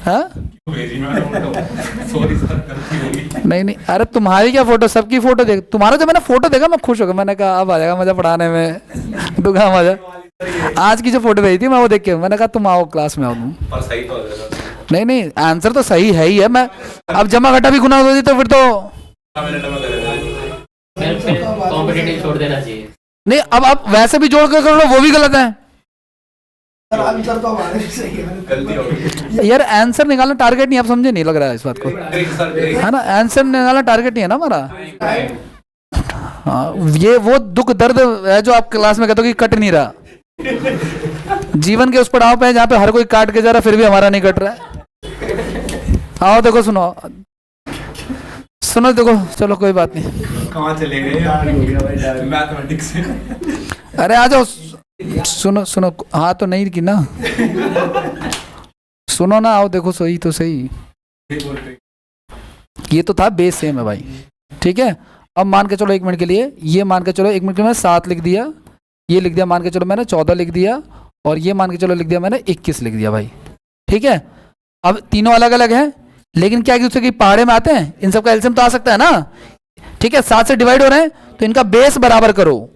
हाँ सॉरी सर, गलती हो गई। नहीं, अरे तुम्हारी क्या फोटो, सबकी फोटो देख। तुम्हारा जो मैंने फोटो देखा मैं खुश हो गया। मैंने कहा अब आ जाएगा मजा पढ़ाने में, दुखा मजा। आज की जो फोटो भेजी थी मैं वो देख के मैंने कहा तुम आओ क्लास में आओ तुम। पर सही तो हो जाएगा। नहीं, आंसर तो सही है ही है। मैं अब जमा घटा भी गुना होती तो फिर तो फिर कॉम्पिटिटिव छोड़ देना चाहिए। नहीं, अब आप वैसे भी जोड़ कर कर लो वो भी गलत है सर आंसर तो हमारे भी सही है। गलती हो गई यार। आंसर निकालना टारगेट नहीं, आप समझे नहीं लग रहा है इस बात को, है ना? आंसर निकालना टारगेट नहीं है ना हमारा। हाँ, ये वो दुख दर्द है जो आप क्लास में कहते हो कि कट नहीं रहा। जीवन के उस पड़ाव पे है जहाँ पे हर कोई काट के जा रहा फिर भी हमारा नहीं कट रहा है। आओ देखो, सुनो देखो, चलो कोई बात नहीं। कहाँ चले गए मैथमेटिक्स से? अरे आ जाओ, सुनो। हाँ तो नहीं की ना, सुनो ना, आओ देखो सही तो सही। ये तो था बेस सेम है भाई। ठीक है, अब मान के चलो 1 मिनट के लिए, ये मान के चलो 1 मिनट के लिए मैंने 7 लिख दिया, ये लिख दिया मान के चलो मैंने 14 लिख दिया, और ये मान के चलो लिख दिया मैंने 21 लिख दिया भाई। ठीक है, अब तीनों अलग अलग हैं लेकिन क्या एक दूसरे की पहाड़े में आते हैं? इन सबका एलसीएम तो आ सकता है ना। ठीक है, 7 से डिवाइड हो रहे हैं तो इनका बेस बराबर करो,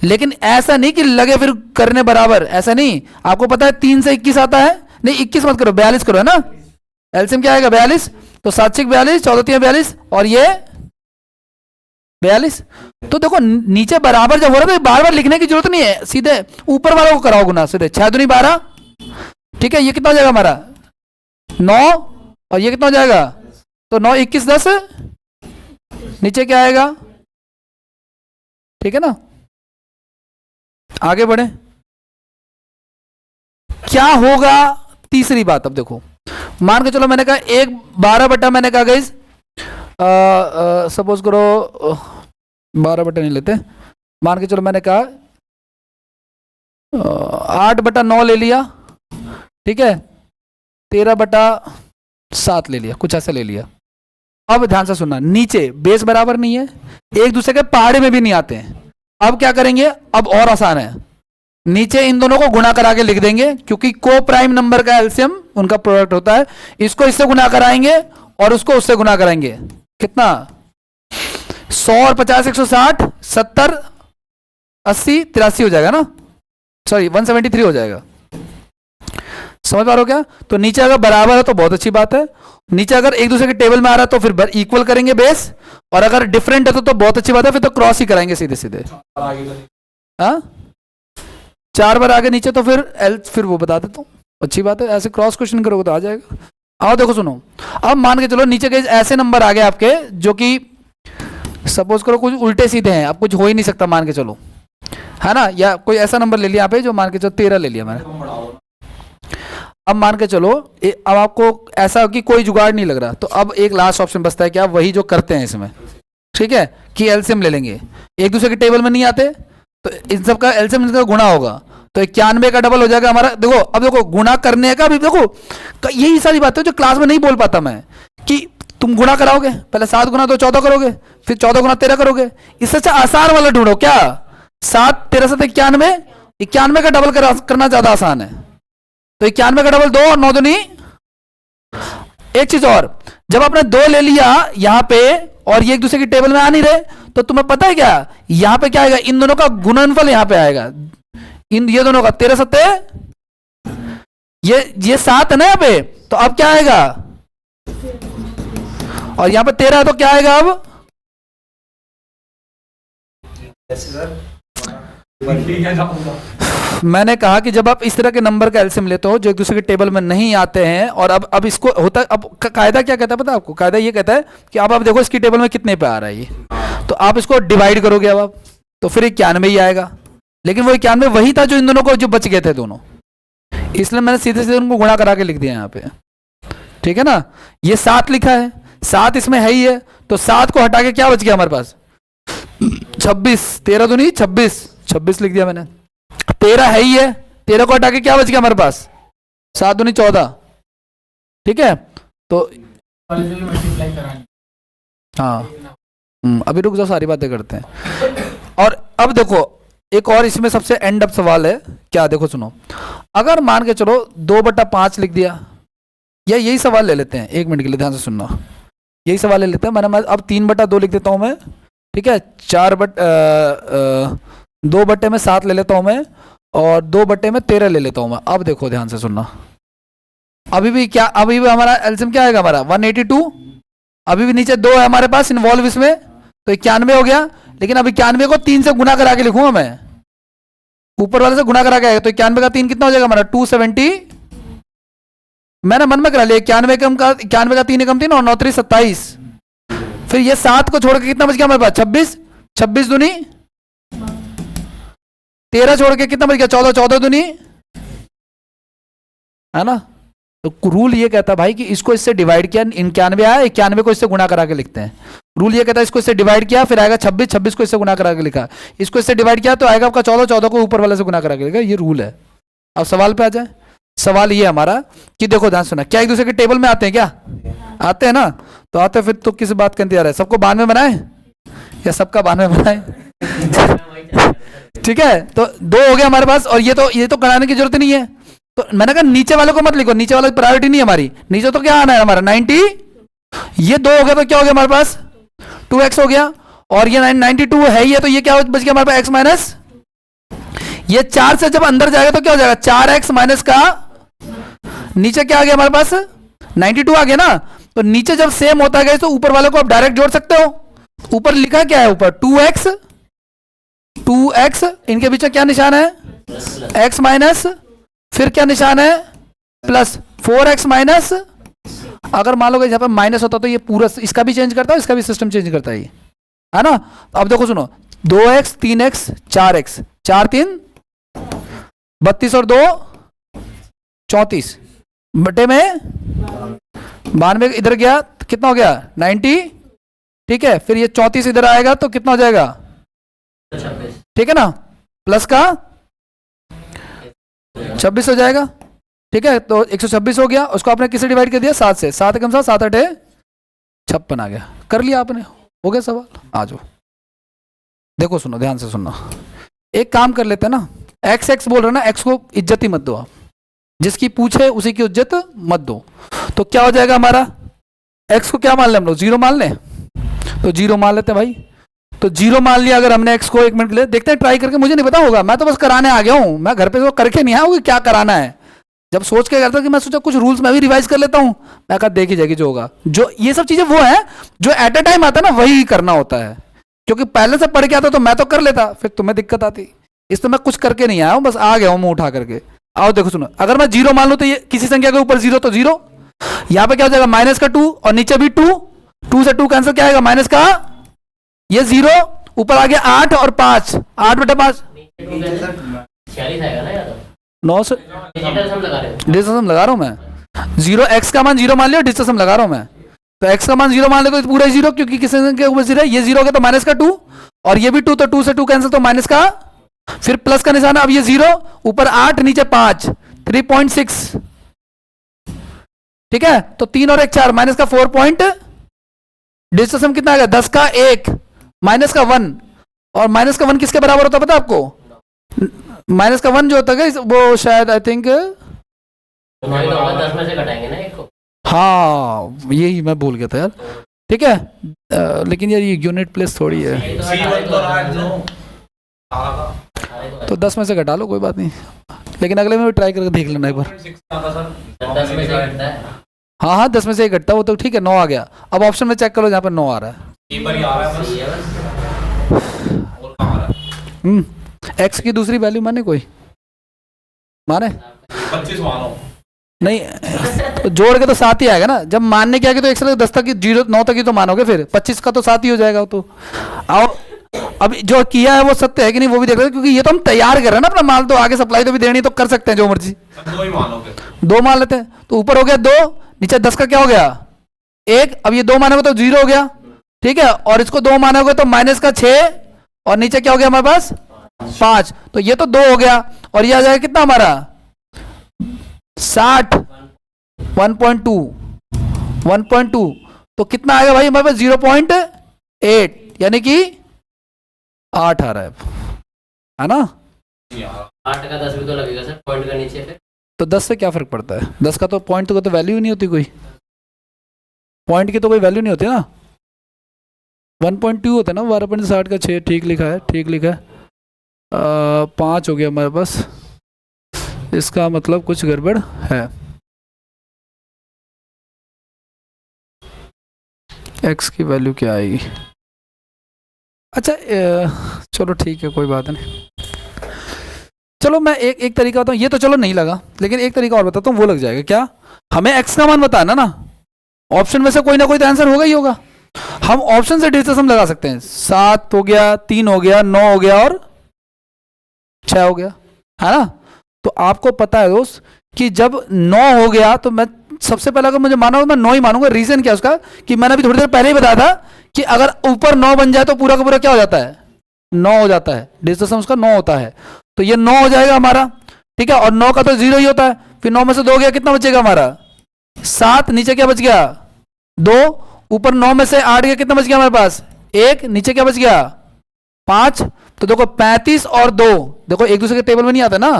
लेकिन ऐसा नहीं कि लगे फिर करने बराबर, ऐसा नहीं। आपको पता है 3 से 21 आता है, नहीं 21 मत करो, 42 करो, है ना? एलसीएम क्या आएगा? 42। तो 7 6 42, 14 3 42 और ये 42। तो देखो नीचे बराबर जब हो रहा है तो बार बार लिखने की जरूरत नहीं है, सीधे ऊपर वालों को कराओ गुना, सीधे 6 दूनी 12। ठीक है, ये कितना हो जाएगा हमारा 9, और ये कितना हो जाएगा? तो 9 21 10, नीचे क्या आएगा? ठीक है ना, आगे बढ़े। क्या होगा? तीसरी बात, अब देखो मान के चलो मैंने कहा 1 12 बटा, मैंने कहा गाइस सपोज करो 12 बटा नहीं लेते, मान के चलो मैंने कहा 8/9 ले लिया। ठीक है, 13/7 ले लिया, कुछ ऐसा ले लिया। अब ध्यान से सुनना, नीचे बेस बराबर नहीं है, एक दूसरे के पहाड़े में भी नहीं आते हैं। अब क्या करेंगे? अब और आसान है, नीचे इन दोनों को गुणा करा के लिख देंगे, क्योंकि को प्राइम नंबर का एलसीएम उनका प्रोडक्ट होता है। इसको इससे गुणा कराएंगे और उसको उससे गुणा कराएंगे। कितना? 100 और 50 160, 70 80 83 हो जाएगा ना, सॉरी 173 हो जाएगा। समझ पा रहे हो क्या? तो नीचे अगर बराबर है तो बहुत अच्छी बात है, नीचे अगर एक दूसरे के टेबल में आ रहा है तो फिर इक्वल करेंगे बेस, और अगर डिफरेंट है तो बहुत अच्छी बात है, फिर तो क्रॉस ही कराएंगे सीधे सीधे। हाँ 4 बार आगे नीचे तो फिर वो बता देता हूँ, अच्छी बात है। ऐसे क्रॉस क्वेश्चन करोगे तो आ जाएगा। आओ देखो सुनो, अब मान के चलो नीचे के ऐसे नंबर आ गए आपके जो कि सपोज करो कुछ उल्टे सीधे हैं, अब कुछ हो ही नहीं सकता मान के चलो, है ना? या कोई ऐसा नंबर ले लिया यहाँ पे जो मान के चलो 13 ले लिया मैंने। अब मान के चलो अब आपको ऐसा कि कोई जुगाड़ नहीं लग रहा, तो अब एक लास्ट ऑप्शन बचता है, क्या? वही जो करते हैं इसमें, ठीक है, कि एलसीएम ले लेंगे। एक दूसरे के टेबल में नहीं आते तो इन सब का एलसीएम इनका गुणा होगा, तो 91 का डबल हो जाएगा हमारा। देखो अब देखो गुणा करने का भी देखो, यही सारी बातें जो क्लास में नहीं बोल पाता मैं, कि तुम गुणा कराओगे, पहले 7 गुना 2 14 करोगे, फिर 14 गुना 13 करोगे। इससे अच्छा आसान वाला ढूंढो, क्या? 7 13 7 91, 91 का डबल करना ज्यादा आसान है। तो 91 का डबल 2 और 9 दूनी। एक चीज और, जब आपने 2 ले लिया यहां पे और ये एक दूसरे की टेबल में आ नहीं रहे, तो तुम्हें पता है क्या यहां पे क्या आएगा? इन दोनों का गुणनफल यहां पे आएगा, ये दोनों का 13 7, ये 7 है ना यहाँ पे, तो अब क्या आएगा? और यहाँ पे 13 है तो क्या आएगा अब? कैसे सर? ठीक है जाऊंगा। मैंने कहा कि जब आप इस तरह के नंबर का एलसीएम लेते हो जो एक दूसरे के टेबल में नहीं आते हैं, और अब इसको होता है, अब कायदा क्या कहता है पता है आपको? कायदा ये कहता है कि अब आप देखो इसकी टेबल में कितने पे आ रहा है ये, तो आप इसको डिवाइड करोगे अब आप, तो फिर 91 ही आएगा। लेकिन वो 91 वही था जो इन दोनों को जो बच गए थे दोनों, इसलिए मैंने सीधे सीधे उनको गुणा करा के लिख दिया यहाँ पे, ठीक है ना। ये 7 लिखा है, 7 इसमें है ही है, तो 7 को हटा के क्या बच गया हमारे पास? 26, 13 तो नहीं 26, 26 लिख दिया मैंने। 13 है ही है, 13 को हटा के क्या बच गया हमारे पास? 7 दूनी 14, ठीक है। तो हाँ अभी रुक जाओ, सारी बातें करते हैं। और अब देखो एक और इसमें सबसे एंड अप सवाल है, क्या देखो सुनो, अगर मान के चलो 2/5 लिख दिया, या यही सवाल ले लेते हैं, 1 मिनट के लिए ध्यान से सुनना, यही सवाल ले लेते हैं। मैं अब 3/2 लिख देता हूं मैं, ठीक है। 2/7 ले लेता हूं मैं, और 2/13 ले लेता हूं मैं। अब देखो ध्यान से सुनना, अभी भी हमारा एलसीएम क्या आएगा हमारा? 182। अभी भी नीचे 2 है हमारे पास इन्वॉल्व इसमें, तो 91 हो गया। लेकिन अब 91 को 3 से गुना करा के लिखूंगा मैं, ऊपर वाले से गुना करा के आएगा, तो 91 का 3 कितना हो जाएगा हमारा? 270। मैंने मन में करा लिया, 91 का 3 एकम 3 और 9 3 27। फिर ये 7 को छोड़ के कितना बच गया हमारे पास? 26, 26 दूनी 13 छोड़ के कितना बच गया? 14, 14 दूनी, है ना। तो रूल ये कहता है भाई कि इसको इससे डिवाइड किया, 91 आया, 91 को इससे गुणा करा के लिखते हैं। रूल ये कहता है इसको इससे डिवाइड किया, फिर आएगा 26, 26 को इससे गुणा करा के लिखा, इसको इससे डिवाइड किया तो आएगा आपका 14, 14 को ऊपर वाले से गुणा करा के लिखा। ये रूल है। अब सवाल पे आ जाए। सवाल ये हमारा कि देखो ध्यान सुना, क्या एक दूसरे के टेबल में आते हैं? क्या आते हैं ना, तो आते फिर तो किस बात का इंतजार है? सबको 92 बनाए या सबका 92 बनाए? ठीक है, तो 2 हो गया हमारे पास, और ये तो कराने की जरूरत नहीं है। तो मैंने कहा नीचे वाले को मत लिखो, नीचे वाला प्रायोरिटी नहीं है हमारी, नीचे तो क्या आना है हमारा 90। ये 2 हो गया तो क्या हो गया हमारे पास? 2x हो गया, और ये 92 है ही है, तो ये क्या बच गया हमारे पास? x माइनस, ये 4 से जब अंदर जाएगा तो क्या हो जाएगा? 4x माइनस का नीचे क्या आ गया हमारे पास? 92 आ गया ना। तो नीचे जब सेम होता गया तो ऊपर वाले को आप डायरेक्ट जोड़ सकते हो। ऊपर लिखा क्या है? ऊपर 2x, इनके बीच में क्या निशान है? x माइनस, फिर क्या निशान है? Plus 4x minus. अगर मान लो जहां पर माइनस होता तो ये पूरा इसका भी चेंज करता है, इसका भी सिस्टम चेंज करता है, है ना। तो अब देखो सुनो, 2x 3x 4x, 4 3 32 और 2 34 बटे में 92 इधर गया तो कितना हो गया? 90, ठीक है। फिर ये 34 इधर आएगा तो कितना हो जाएगा? 26, ठीक है ना, प्लस का 26 हो जाएगा, ठीक है। तो 126 हो गया, उसको आपने किससे डिवाइड कर दिया? 7 से। 7 एकम 7, 7 8 56 आ गया। कर लिया आपने, हो गया सवाल। आ जाओ, देखो सुनो ध्यान से सुनना, एक काम कर लेते हैं ना, x बोल रहे ना, x को इज्जत ही मत दो आप, जिसकी पूछे उसी की इज्जत मत दो। तो क्या हो जाएगा हमारा? x को क्या मान ले हम लोग? 0 मान लें, तो 0 मान लेते हैं भाई। तो 0 मान लिया अगर हमने x को, 1 मिनट के लिए देखते हैं ट्राई करके, मुझे नहीं पता होगा, मैं तो बस कराने आ गया हूं, मैं घर पे तो करके नहीं आया हूं कि क्या कराना है। जब सोच के करता कि मैं सोचा कुछ रूल्स मैं भी रिवाइज कर लेता हूं, मैं कहा देखी जाएगी जो होगा। जो ये सब चीजें वो है जो एट ए टाइम आता है ना, वही करना होता है, क्योंकि पहले से पढ़ के आता तो मैं तो कर लेता, फिर तुम्हें दिक्कत आती। इस तो मैं कुछ करके नहीं आया हूं, बस आ गया हूं मुंह उठा करके। आओ देखो सुनो, अगर मैं 0 मान लूं तो ये किसी संख्या के ऊपर 0 तो 0, यहां पे क्या हो जाएगा? माइनस का 2 और नीचे भी 2, 2 से 2 कैंसिल, क्या आएगा? माइनस का ये 0, ऊपर आ गया 8 और 5, 8/5 46 आएगा ना यार। 9 से डिजिटल सम लगा रहे हो। डिस्टेंस हम लगा रहा हूं मैं। 0 x का मान 0 मान लिया, डिस्टेंस हम लगा रहा हूं मैं। तो x का मान 0 मान ले तो पूरा 0, क्योंकि किसी संख्या के ऊपर 0 है। ये 0 हो गया तो माइनस का 2, और ये भी 2, तो 2 से 2 कैंसिल, तो माइनस का, फिर प्लस का निशान। अब ये 0, ऊपर 8 नीचे 5, 3.6, ठीक है। तो 3 और 1 4, माइनस का 4 पॉइंट, डिस्टेंस हम कितना आ गया? 10 का 1, माइनस का 1, और माइनस का 1 किसके बराबर होता है पता है आपको? माइनस का 1 जो होता है वो शायद आई थिंक 10 में से घटाएंगे ना 1 को। हाँ यही मैं भूल गया था यार, ठीक है। लेकिन यार ये यूनिट प्लेस थोड़ी है, तो 10 में से घटा लो, कोई बात नहीं। लेकिन अगले में भी ट्राई करके देख लेना एक बार। 10 में से घटता है। हाँ हाँ 10 में से 1 घटता, वो तो ठीक है 9 आ गया। अब ऑप्शन में चेक करो जहाँ पे 9 आ रहा है। ई पर ही आ रहा है बस। सही है बस। और कहाँ आ रहा है? एक्स की दूसरी वैल्यू माने कोई माने 25 मानो। नहीं तो जोड़ के तो 7 ही आएगा ना। जब मानने क्या कि तो 1 से 10 तक की 0 9 तक ही तो मानोगे, फिर 25 का तो 7 ही हो जाएगा वो तो। आओ अब जो किया है वो सत्य है कि नहीं वो भी देख रहे हैं, क्योंकि ये तो हम तैयार कर रहे हैं ना अपना माल, तो आगे सप्लाई तो भी देनी है, तो कर सकते हैं जो मर्जी। सब 2 ही मानो फिर। 2 मान लेते हैं, तो ऊपर हो गया 2, नीचे 10 का क्या हो गया 1। अब ये 2 मानोगे तो 0 हो गया, ठीक है। और इसको 2 मानोगे तो माइनस का 6, और नीचे क्या हो गया हमारे पास 5। तो ये तो 2 हो गया, और ये आ जाएगा कितना हमारा 60 1.2 तो कितना आएगा भाई हमारे पास 0.8, यानी कि 8 आ रहा है ना। 8 का 10 भी तो लगेगा सर पॉइंट का नीचे फिर। तो 10 से क्या फर्क पड़ता है, 10 का तो पॉइंट का तो वैल्यू ही नहीं होती, कोई पॉइंट की तो कोई वैल्यू नहीं होती ना। 1.2 होता है ना, 12.60 का 6 ठीक लिखा है, ठीक लिखा है। 5 हो गया हमारे पास, इसका मतलब कुछ गड़बड़ है। x की वैल्यू क्या आएगी? अच्छा चलो ठीक है कोई बात नहीं। चलो मैं एक तरीका बताऊँ, ये तो चलो नहीं लगा, लेकिन एक तरीका और बताता हूँ, वो लग जाएगा। क्या? हमें x का मान बताना ना, ऑप्शन में से कोई ना कोई तो आंसर होगा ही होगा। हम ऑप्शन से डिस्टेंस हम लगा सकते हैं। 7 हो गया, 3 हो गया, 9 हो गया और 6 हो गया, है ना। तो आपको पता है दोस्त कि जब 9 हो गया तो मैं सबसे पहले अगर मुझे माना मैं 9 ही मानूंगा। रीजन क्या उसका, कि मैंने अभी थोड़ी देर पहले ही बताया था कि अगर ऊपर 9 बन जाए तो पूरा का पूरा क्या हो जाता है 9 हो जाता है, डिस्टेंस उसका 9 होता है। तो ये 9 हो जाएगा हमारा, ठीक है। और 9 का तो 0 ही होता है, फिर 9 में से 2 गया, कितना बचेगा हमारा 7, नीचे क्या बच गया 2, ऊपर 9 में से 8 गया, कितना बच गया हमारे पास 1, नीचे क्या बच गया 5। तो देखो 35 और 2 देखो एक दूसरे के टेबल में नहीं आता ना,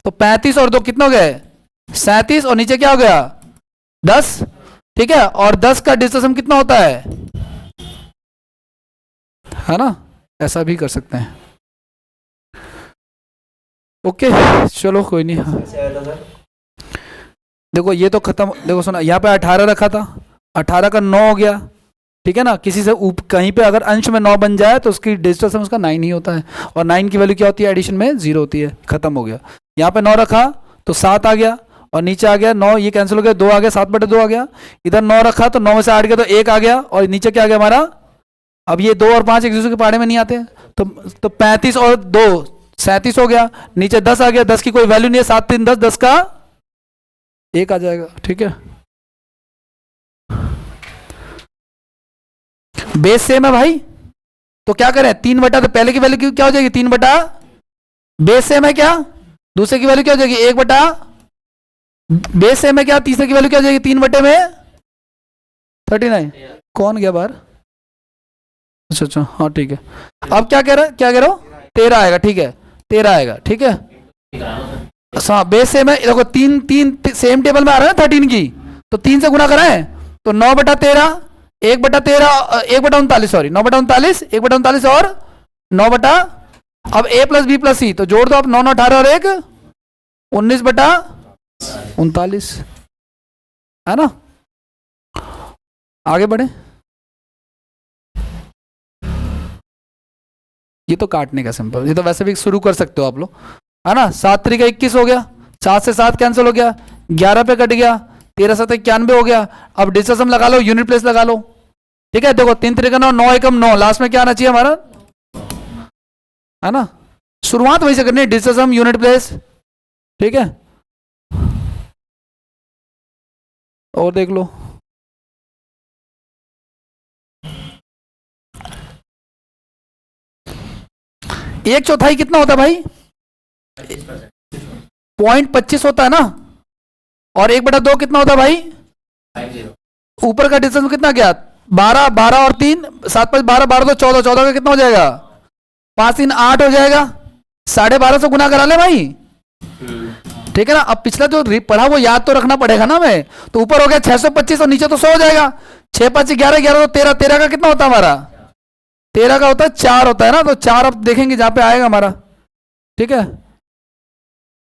तो 35 और 2 कितना हो गए 37, और नीचे क्या हो गया 10, ठीक है। और 10 का डिस्टेंस कितना होता है ना। ऐसा भी कर सकते हैं। ओके चलो कोई नहीं। हाँ कैसे आया था सर? देखो ये तो खत्म, देखो सुना यहाँ पे 18 रखा था, 18 का 9 हो गया, ठीक है ना। किसी से कहीं पे अगर अंश में 9 बन जाए तो उसकी डिजिटल सम उसका 9 ही होता है, और 9 की वैल्यू क्या होती है एडिशन में 0 होती है। खत्म हो गया। यहाँ पे 9 रखा तो 7 आ गया, और नीचे आ गया 9, ये कैंसिल हो गया, 2 आ गया, 7/2 आ गया। इधर 9 रखा तो 9 में से 8 गया तो 1 आ गया, और नीचे क्या आ गया हमारा, अब ये 2 और 5 एक दूसरे के पाड़े में नहीं आते, तो 35 और 2 37 हो गया, नीचे 10 आ गया, 10 की कोई वैल्यू नहीं है, 7 3 10, 10 का 1 आ जाएगा, ठीक है। बेस सेम है भाई, तो क्या करें 3/, तो पहले की वैल्यू क्या हो जाएगी 3/, बेस सेम है क्या, दूसरे की वैल्यू क्या हो जाएगी 1/, बेस सेम है क्या, तीसरे की वैल्यू क्या हो जाएगी 3/39। कौन गया बाहर? अच्छा हाँ ठीक है। अब क्या कह रहे हो 13 आएगा, ठीक है 13 आएगा, ठीक है। हाँ बेस सेम है, देखो 3 सेम टेबल में आ रहा है ना 13 की, तो 3 से गुना कराएं तो 9/13 1/13 1/39, सॉरी 9/39 1/39 और 9 अब a + b + c, तो जोड़ दो आप 9 9 18 और 1 19/39, है ना। आगे बढ़े। ये तो काटने का सिंपल, ये तो वैसे भी शुरू कर सकते हो आप लोग, है ना। 7 3 21 हो गया, 7 से 7 कैंसिल हो गया, 11 पे कट गया, 13 7 91 हो गया। अब डिस्टेंस लगा लो, यूनिट प्लेस लगा लो, ठीक है। देखो 3 3 9 9 1 9, लास्ट में क्या आना चाहिए हमारा, है ना। शुरुआत वहीं से करनी है, डिस्टेंस यूनिट प्लेस, ठीक है। और देख लो 1/4 कितना होता है भाई 0.25 होता है ना, और 1/2 कितना होता है भाई, ऊपर का डिस्टेंस कितना गया 12 12 और 3 7 5 12 12 तो 14 14 का कितना हो जाएगा 5 3 8 हो जाएगा, 12.5 से गुना करा ले भाई, ठीक है ना। अब पिछला जो पढ़ा वो याद तो रखना पड़ेगा ना हमें, तो ऊपर हो गया 625 और नीचे तो 100 हो जाएगा, 6 5 11 11 तो 13 13 का कितना होता है हमारा 13 का होता है 4 होता है ना, तो 4 अब देखेंगे जहां पे आएगा हमारा, ठीक है।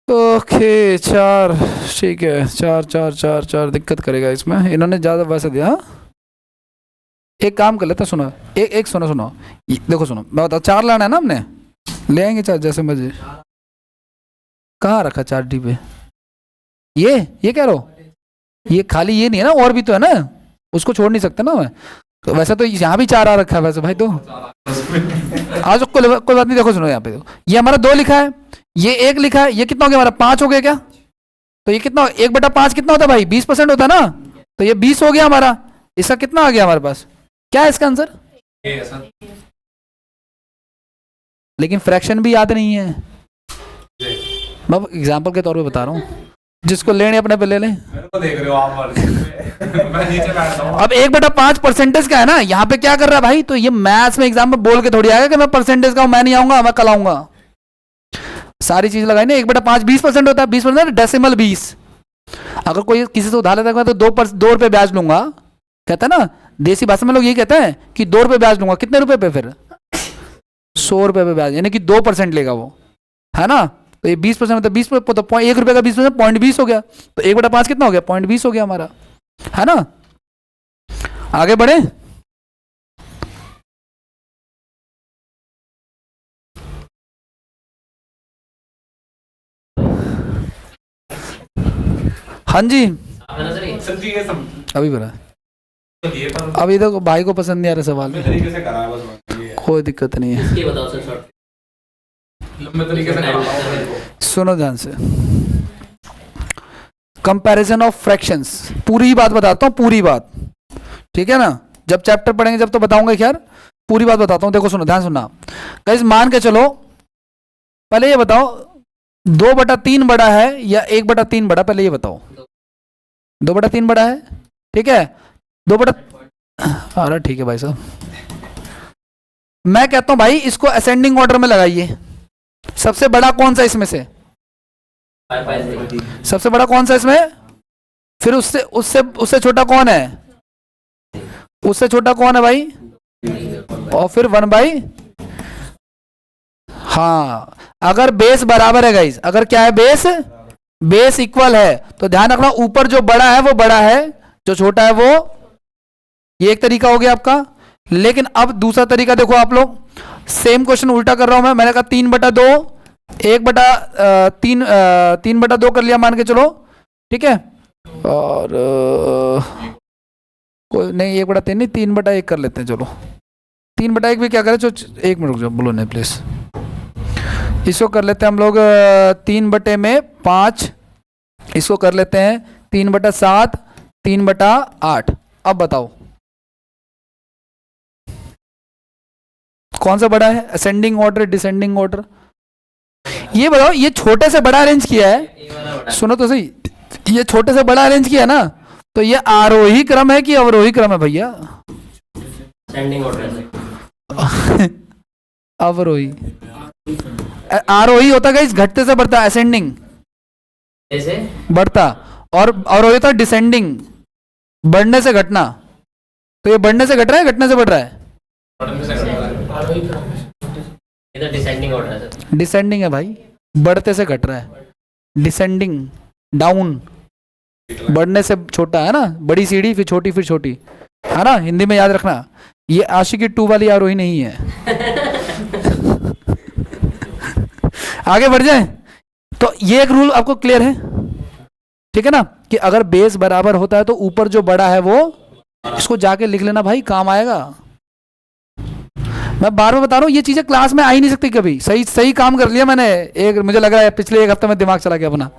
ओके 4, ठीक है, 4 4 4 4 दिक्कत करेगा इसमें, इन्होंने ज़्यादा वैसे दिया। हाँ? एक काम कर लेते हैं, सुनो, एक सुनो सुनो, देखो सुनो, मैं बताऊँ, 4 लाना है ना हमने, ले आएंगे 4 जैसे मर्जी। कहाँ रखा 4D पे? ये कह रहा हो, ये खाली ये नहीं है ना, और भी तो है ना, उसको छोड़ नहीं सकते ना मैं, तो वैसे तो यहाँ भी 4 आ रखा है वैसे भाई, तो आज कोई बात नहीं। देखो सुनो, यहाँ पे देखो, ये हमारा 2 लिखा है, ये 1 लिखा है, ये कितना हो गया हमारा, 5 हो गया क्या? तो ये कितना, 1/5 कितना होता है भाई, 20% होता है ना, तो ये 20 हो गया हमारा। इसका कितना आ गया हमारे पास, क्या है इसका आंसर? लेकिन फ्रैक्शन भी याद नहीं है, मैं एग्जांपल के तौर पे बता रहा हूँ, जिसको लेने अपने पे ले लें। मेरे को देख रहे हो आप मैं नीचे बैठता हूँ। अब 1/5 परसेंटेज का है ना, यहाँ पे क्या कर रहा है भाई, तो ये मैथ्स में एग्जाम में बोल के थोड़ी आएगा कि मैं परसेंटेज का हूं, मैं नहीं आऊंगा, मैं कल आऊंगा। सारी चीज लगाई ना, 1/5 20% होता है, 20% डेसिमल 20। अगर कोई किसी से उधार लेता है तो 2 रुपए ब्याज लूंगा, कहता है ना, देसी भाषा में लोग ये कहते हैं कि 2 रुपए ब्याज लूंगा, कितने रुपए पे, फिर 100 रुपए पे ब्याज, यानी कि 2% लेगा वो, है ना। तो ये 20% मतलब 20, तो 1 रुपए का 20% 0.20 हो गया, तो 1/5 कितना हो गया, 0.20 हो गया हमारा, है ना। आगे बढ़े, हाँ जी, सर जी ये सब अभी बोला, ये पर अभी देखो भाई को पसंद नहीं आ रहा सवाल, तरीके से करा है बस, ये कोई दिक्कत नहीं है। इसके बताओ सर शॉर्ट। लंबे तरीके से करा। सुनो ध्यान से, कंपैरिजन ऑफ फ्रैक्शंस, पूरी बात बताता हूँ, पूरी बात, ठीक है ना। जब चैप्टर पढ़ेंगे जब तो बताऊंगा, खैर पूरी बात बताता हूँ। देखो सुनो, ध्यान सुनना गाइस, मान के चलो, पहले ये बताओ 2/3 बड़ा है या 1/3 बड़ा, पहले ये बताओ। 2/3 बड़ा है, ठीक है, 2 अरे ठीक है भाई साहब, मैं कहता हूं भाई इसको असेंडिंग ऑर्डर में लगाइए। सबसे बड़ा कौन सा इसमें से, सबसे बड़ा कौन सा इसमें, फिर उससे उससे उससे छोटा कौन है, उससे छोटा कौन है भाई, और फिर 1/, हाँ, अगर बेस बराबर है गाइस, अगर क्या है, बेस इक्वल है, तो ध्यान रखना ऊपर जो बड़ा है वो बड़ा है, जो छोटा है वो, ये एक तरीका हो गया आपका। लेकिन अब दूसरा तरीका देखो आप लोग, सेम क्वेश्चन उल्टा कर रहा हूं मैंने कहा 3/2, 3/2 कर लिया मान के चलो, ठीक है, और कोई नहीं 1/3 नहीं, 3/1 कर लेते हैं, चलो 3/1 भी क्या करें, 1 मिनट रुक जाओ, बोलो नहीं प्लीज, इसको कर लेते हैं हम लोग 3/5, इसको कर लेते हैं 3/7, 3/8। अब बताओ कौन सा बड़ा है, असेंडिंग ऑर्डर, डिसेंडिंग ऑर्डर, ये बताओ। ये छोटे से बड़ा अरेंज किया है, सुनो तो सही, ये छोटे से बड़ा अरेंज किया है ना, तो ये आरोही क्रम है कि अवरोही क्रम है भैया, असेंडिंग ऑर्डर अवरोही, आरोही होता है इस घटते से बढ़ता, असेंडिंग जैसे बढ़ता, और अवरोही होता है डिसेंडिंग, बढ़ने से घटना। तो ये बढ़ने से घट रहा है, घटने से बढ़ रहा है, इधर डिसेंडिंग ऑर्डर है सर, डिसेंडिंग है भाई, बढ़ते से घट रहा है, डिसेंडिंग, डाउन, बढ़ने से छोटा है ना, बड़ी सीढ़ी फिर छोटी, है ना, हिंदी में याद रखना। ये आशिकी 2 वाली आरोही नहीं है। आगे बढ़ जाए, तो ये एक रूल आपको क्लियर है, ठीक है ना, कि अगर बेस बराबर होता है तो ऊपर जो बड़ा है वो, इसको जाके लिख लेना भाई, काम आएगा। मैं बार बार बता रहा हूँ, ये चीजें क्लास में आ ही नहीं सकती कभी, सही काम कर लिया मैंने, मुझे लग रहा है पिछले 1 हफ्ते में दिमाग चला गया अपना,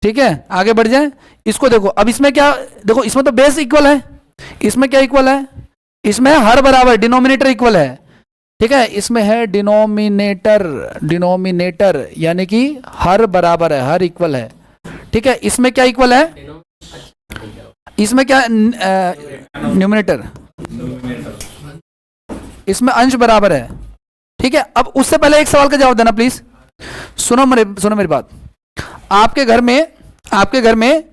ठीक है। आगे बढ़ जाए, इसको देखो, अब इसमें क्या, देखो इसमें तो बेस इक्वल है, इसमें क्या इक्वल है, इसमें हर बराबर, डिनोमिनेटर इक्वल है, ठीक है, इसमें है डिनोमिनेटर यानी कि हर बराबर है, हर इक्वल है, ठीक है। इसमें क्या इक्वल है, इसमें क्या न्यूमिनेटर, इसमें अंश बराबर है, ठीक है। अब उससे पहले एक सवाल का जवाब देना प्लीज, सुनो मेरी बात। आपके घर में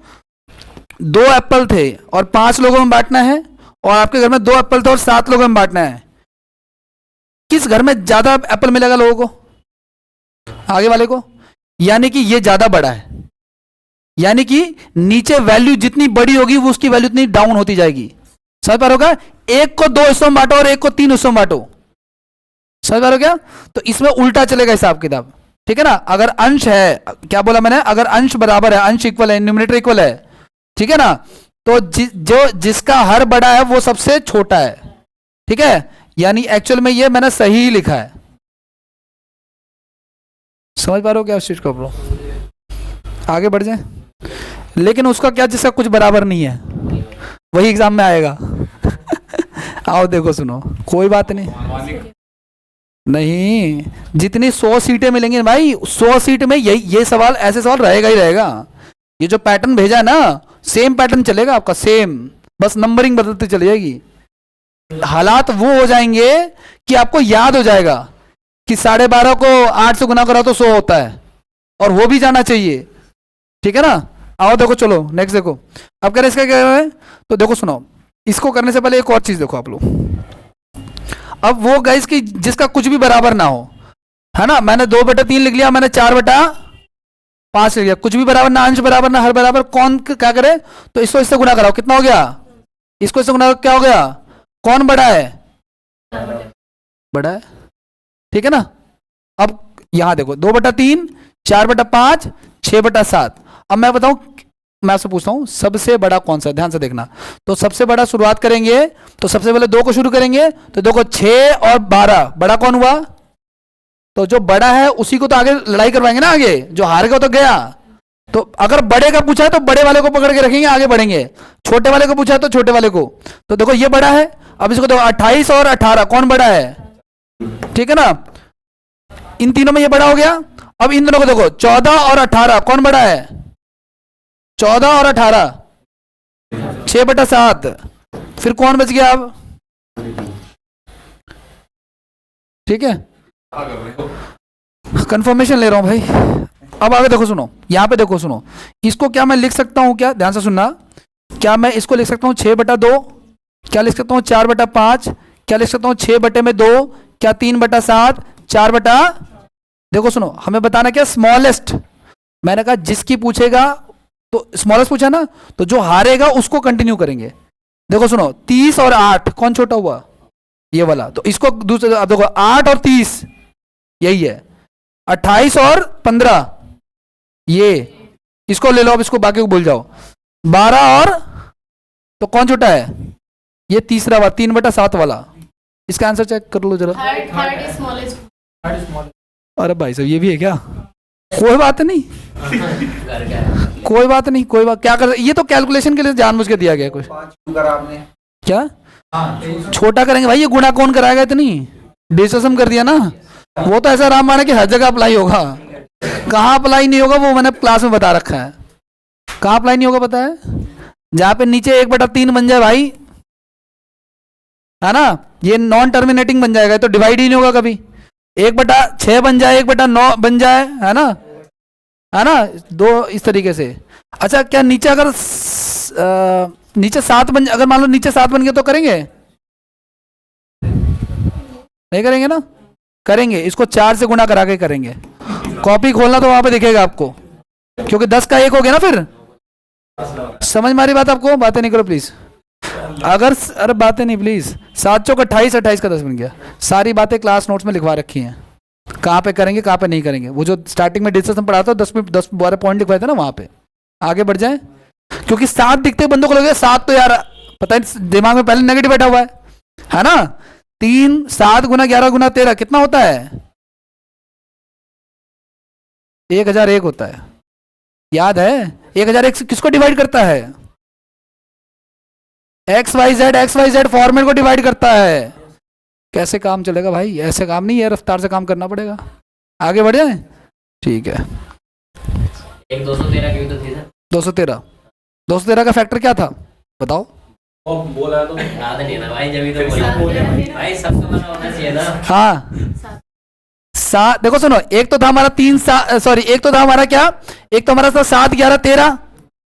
2 एप्पल थे और 5 लोगों में बांटना है, और आपके घर में 2 एप्पल थे और 7 लोगों में बांटना है, किस घर में ज्यादा एप्पल मिलेगा लोगों को, आगे वाले को, यानी कि ये ज्यादा बड़ा है, यानी कि नीचे वैल्यू जितनी बड़ी होगी वो उसकी वैल्यू उतनी डाउन होती जाएगी। समझ पा रहे हो क्या? एक को 2 हिस्सों में बांटो और एक को 3 हिस्सों में बांटो। समझ पा रहे हो क्या? तो इसमें उल्टा चलेगा हिसाब किताब, ठीक है ना। अगर अंश है, क्या बोला मैंने, अगर अंश बराबर है, अंश इक्वल है, न्यूमरेटर इक्वल है, ठीक है ना, तो जिसका हर बड़ा है वो सबसे छोटा है, ठीक है। यानी एक्चुअल में ये मैंने सही ही लिखा है। समझ पा रहे हो क्या उस चीज को? आगे बढ़ जाए। लेकिन उसका क्या जिसका कुछ बराबर नहीं है, वही एग्जाम में आएगा। आओ देखो सुनो, कोई बात नहीं, नहीं जितनी 100 सीटें मिलेंगी भाई, 100 सीट में ये सवाल, ऐसे सवाल रहेगा ही रहेगा। ये जो पैटर्न भेजा है ना, सेम पैटर्न चलेगा आपका, सेम, बस नंबरिंग बदलती चली जाएगी। हालात वो हो जाएंगे कि आपको याद हो जाएगा कि 12.5 को 8 से गुना करा तो 100 होता है, और वो भी जाना चाहिए, ठीक है ना। आओ देखो, चलो नेक्स्ट देखो। अब कह रहे इसका क्या है, तो देखो सुनो, इसको करने से पहले एक और चीज देखो आप लोग। अब वो गाइस की जिसका कुछ भी बराबर ना हो, है ना, मैंने 2/3 लिख लिया, मैंने 4/5 लिख लिया, कुछ भी बराबर ना, अंश बराबर ना, हर बराबर, कौन क्या करे, तो इसको इससे गुना कराओ, कितना हो गया, इसको इससे गुना, क्या हो गया, कौन बड़ा है, बड़ा है, ठीक है ना। अब यहां देखो 2/3, 4/5, 6/7। अब मैं बताऊं, मैं आपसे पूछता हूं सबसे बड़ा कौन सा है, ध्यान से देखना। तो सबसे बड़ा शुरुआत करेंगे तो सबसे पहले 2 को शुरू करेंगे, तो देखो 6 और 12, बड़ा कौन हुआ, तो जो बड़ा है उसी को तो आगे लड़ाई करवाएंगे ना, आगे जो हार गया तो गया। तो अगर बड़े का पूछा है तो बड़े वाले को पकड़ के रखेंगे, आगे बढ़ेंगे। छोटे वाले को पूछा है तो छोटे वाले को। तो देखो ये बड़ा है, अब इसको देखो 28 और 18 कौन बड़ा है, ठीक है ना, इन तीनों में ये बड़ा हो गया। अब इन दोनों को देखो 14 और 18 कौन बड़ा है, 14 और 18, 6/7। फिर कौन बच गया अब, ठीक है, कंफर्मेशन ले रहा हूं भाई। अब आगे देखो सुनो, यहां पे देखो सुनो, इसको क्या मैं लिख सकता हूं, क्या ध्यान से सुनना, क्या मैं इसको लिख सकता हूं 6/2, क्या लिख सकता हूं 4/5, क्या लिख सकता हूं 6/2, क्या 3/7, 4 देखो सुनो, हमें बताना क्या, स्मॉलेस्ट। मैंने कहा जिसकी पूछेगा तो स्मॉलेस्ट पूछा ना, तो जो हारेगा उसको कंटिन्यू करेंगे। देखो सुनो 30 और 8 कौन छोटा हुआ, ये वाला, तो इसको दूसरे, अब देखो 8 और 30 यही है, 28 और 15 ये, इसको ले लो, अब इसको बाकी को भूल जाओ। 12 और, तो कौन छोटा है, ये तीसरा वाला 3/7 वाला। इसका आंसर चेक कर लो जरा। अरे भाई साहब ये भी है क्या, कोई बात नहीं, कोई बात नहीं, कोई बात, क्या कर, ये तो कैलकुलेशन के लिए जानबूझ के दिया गया कुछ, आपने क्या छोटा करेंगे भाई, ये गुणा कौन कराएगा, इतनी डिसम कर दिया ना। वो तो ऐसा राम माना कि हर जगह अप्लाई होगा, कहाँ अप्लाई नहीं होगा वो मैंने क्लास में बता रखा है। कहाँ अप्लाई नहीं होगा पता है, जहां पे नीचे 1/3 बन जाए भाई, है ना, ये नॉन टर्मिनेटिंग बन जाएगा, तो डिवाइड ही नहीं होगा कभी। 1/6 बन जाए, 1/9 बन जाए, है ना, है ना, 2 इस तरीके से। अच्छा क्या नीचे अगर नीचे 7 बन, अगर मान लो नीचे 7 बन गया तो करेंगे, नहीं करेंगे ना, करेंगे, इसको 4 से गुणा करा के करेंगे। कॉपी खोलना तो वहां पे दिखेगा आपको, क्योंकि 10 का 1 हो गया ना। फिर समझ मारी बात आपको, बातें नहीं करो प्लीज, अगर, अरे बातें नहीं प्लीज। 7 चौक 28, 28 का 10 बन गया। सारी बातें क्लास नोट्स में लिखवा रखी हैं, कहाँ पे करेंगे कहाँ पे नहीं करेंगे। वो जो स्टार्टिंग में डिस्कशन पढ़ाता 10-12 पॉइंट लिखवाए थे ना वहां पे। आगे बढ़ जाए, क्योंकि 7 दिखते बंदों को लगे 7 तो यार पता है दिमाग में पहले नेगेटिव बैठा हुआ है ना। 3 7 गुना 11 गुना 13 कितना होता है, 1001 होता है, याद है। 1001 किसको डिवाइड करता है, XYZ फॉर्मेट को डिवाइड करता है। कैसे काम चलेगा भाई, ऐसे काम नहीं है, रफ्तार से काम करना पड़ेगा। आगे बढ़ जाए, ठीक है। एक 213 की भी तो थी सर, 213 का फैक्टर क्या था बताओ, बोला तो याद नहीं है ना भाई, जब भी तो बोला भाई, सबको पता होना चाहिए ना। हाँ देखो सुनो, एक तो था हमारा 3 एक तो था हमारा क्या, एक तो हमारा था 7 11 13,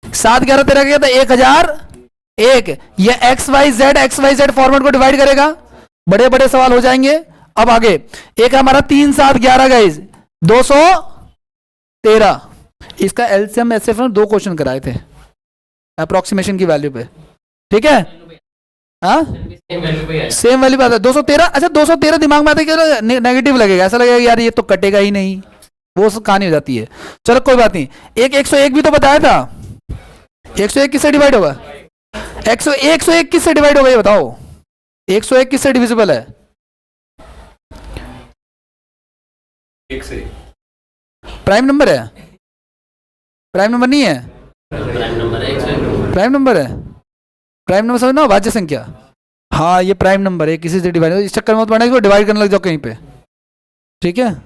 7 11 13 क्या था 1001। ये XYZ फॉर्मेट को डिवाइड करेगा, बड़े बड़े सवाल हो जाएंगे। अब आगे एक हमारा 3 7 11 गाइस 200 13, इसका एलसीएम एसएफ में 2 क्वेश्चन कराए थे अप्रोक्सीमेशन की वैल्यू पे, ठीक है। हाँ सेम वैल्यू पे है। सेम वैल्यू पे आता है 213। अच्छा 213 दिमाग में आता है कि नेगेटिव लगेगा, ऐसा लगेगा यार ये तो कटेगा ही नहीं, वो कहानी हो जाती है। चलो कोई बात नहीं। एक 101 भी तो बताया था, 101 किससे डिवाइड होगा? 101 किससे डिवाइड होगा ये बताओ? 101 किससे डिविजिबल है? 1 से प्राइम नंबर है? प्राइम नंबर नहीं है, प्राइम नंबर है 101। प्राइम नंबर है। प्राइम नंबर समझना, भाज्य संख्या। हाँ ये प्राइम नंबर है, किसी से डिवाइड, इस चक्कर में मत पड़ना इसको डिवाइड करने लग जाओ कहीं पे, ठीक है।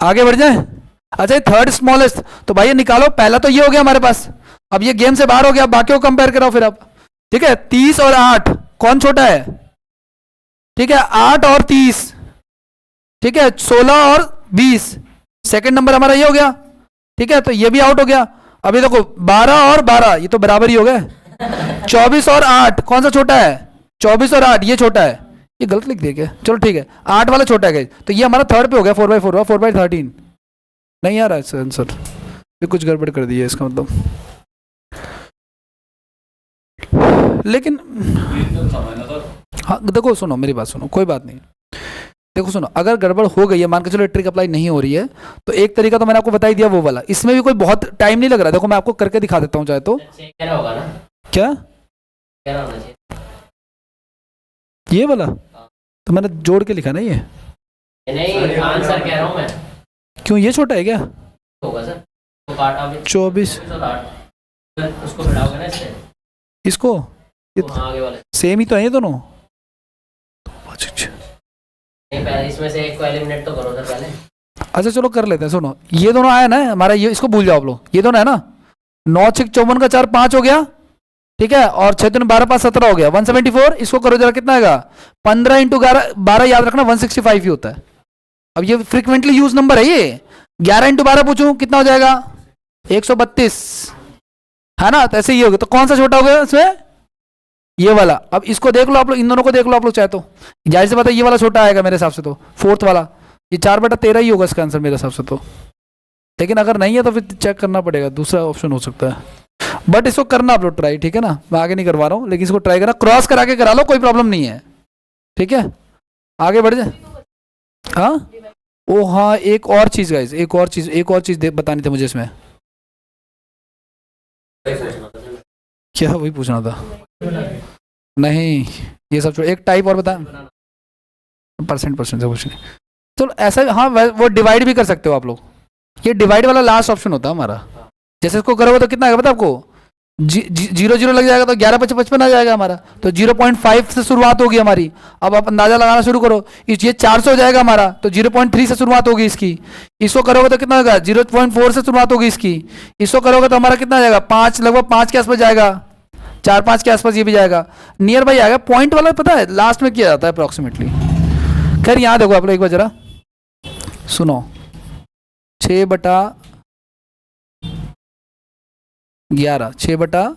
आगे बढ़ जाए। अच्छा ये थर्ड स्मॉलेस्ट, तो भाई ये निकालो, पहला तो ये हो गया हमारे पास, अब ये गेम से बाहर हो गया, बाकी को कंपेयर कराओ फिर आप, ठीक है। 30 और 8 कौन छोटा है? ठीक है 8 और 30, ठीक है 16 और 20, सेकंड नंबर हमारा ये हो गया, ठीक है। तो ये भी आउट हो गया। अभी देखो 12 और 12 ये तो बराबर ही हो गए। 24 और 8 कौन सा छोटा है? 24 और 8 ये छोटा है, ये गलत लिख दिया क्या? चलो ठीक है 8 वाला छोटा है, तो ये हमारा थर्ड पे हो गया 4/4 4/13 नहीं आ रहा है आंसर, ये कुछ गड़बड़ कर दी है इसका मतलब। लेकिन समझना सर। हाँ देखो सुनो मेरी बात सुनो, कोई बात नहीं, देखो सुनो, अगर गड़बड़ हो गई है, मान के चलो ट्रिक अप्लाई नहीं हो रही है, तो एक तरीका तो मैंने आपको बता ही दिया वो वाला, इसमें भी कोई बहुत टाइम नहीं लग रहा। देखो मैं आपको करके दिखा देता हूँ चाहे तो। चेक करना होगा ना, क्या क्या होना चाहिए ये वाला? तो मैंने जोड़ के लिखा ना ये। नहीं आंसर कह रहा हूँ मैं। क्यों ये छोटा है क्या? होगा सर तो काटा अभी 24 उसको बढ़ाओगे ना इससे, इसको, ये तो हाँ, आगे वाले सेम ही तो है ये दोनों। नहीं, पहले इसमें से एक को एलिमिनेट तो करो सर पहले। अच्छा चलो कर लेते हैं। सुनो ये दोनों आया ना हमारा, ये इसको भूल जाओ आप लोग, ये दोनों है ना, 9 6 54 का 4 5 हो गया, ठीक है, और 6 3 12 5 17 हो गया 174। इसको करो जरा कितना आएगा? 15 इंटू 12 याद रखना 165 ही होता है। अब ये फ्रिक्वेंटली यूज नंबर है ये। 11 इंटू 12 पूछूं कितना हो जाएगा? 132 है ना, तो ऐसे ही होगा। तो कौन सा छोटा हो गया इसमें? ये वाला। अब इसको देख लो आप लोग, इन दोनों को देख लो आप लोग चाहे तो, जाहिर सी बात है ये वाला छोटा आएगा मेरे हिसाब से, तो फोर्थ वाला ये 4/13 ही होगा इसका आंसर मेरे हिसाब से तो। लेकिन अगर नहीं है तो फिर चेक करना पड़ेगा, दूसरा ऑप्शन हो सकता है। बट इसको करना आप लोग ट्राई, ठीक है ना, मैं आगे नहीं करवा रहा हूँ, लेकिन इसको ट्राई करना, क्रॉस करा के करा लो, कोई प्रॉब्लम नहीं है, ठीक है। आगे बढ़ जाए। हाँ ओ हाँ एक और चीज़ गाइस, एक और चीज़ बतानी थी मुझे इसमें। क्या वही पूछना था? नहीं ये सब एक टाइप और बता, परसेंट से कुछ नहीं। चलो ऐसा हाँ वो डिवाइड भी कर सकते हो आप लोग, ये डिवाइड वाला लास्ट ऑप्शन होता है हमारा। जैसे इसको करोगे तो कितना आएगा पता आपको? 0 लग जाएगा तो 11 5 55 आ जाएगा हमारा, तो 0.5 से शुरुआत होगी हमारी। अब आप अंदाजा लगाना शुरू करो, ये 400 हो जाएगा हमारा, तो 0.3 से शुरुआत होगी इसकी। इसको करोगे तो कितना होगा? 0.4 से शुरुआत होगी इसकी। इसको करोगे तो हमारा कितना आ जाएगा? 5 लगभग 5 के आसपास जाएगा, 4-5 के आसपास ये भी जाएगा, नियर बाई आएगा। पॉइंट वाला पता है लास्ट में किया जाता है अप्रोक्सीमेटली। खैर यहाँ देखो आप लोग एक बार जरा सुनो, 6/11 6/11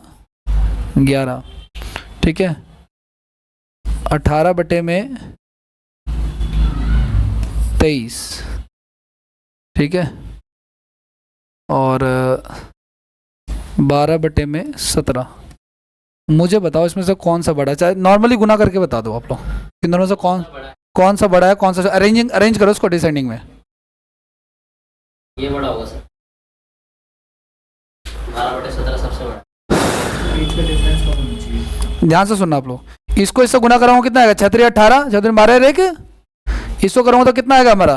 ठीक है, 18/23 ठीक है, और 12/17। मुझे बताओ इसमें से कौन सा बड़ा, चाहे नॉर्मली गुना करके बता दो आप लोग, इन दोनों से कौन सा बड़ा है, कौन सा अरेंज करो इसको डिसेंडिंग में। ये बड़ा होगा सर, 12/17 सबसे बड़ा। ध्यान से सुनना आप लोग, इसको इससे गुना कराऊंगा कितना आएगा? 6 18 6 12 एक, इसको करूंगा तो कितना आएगा हमारा?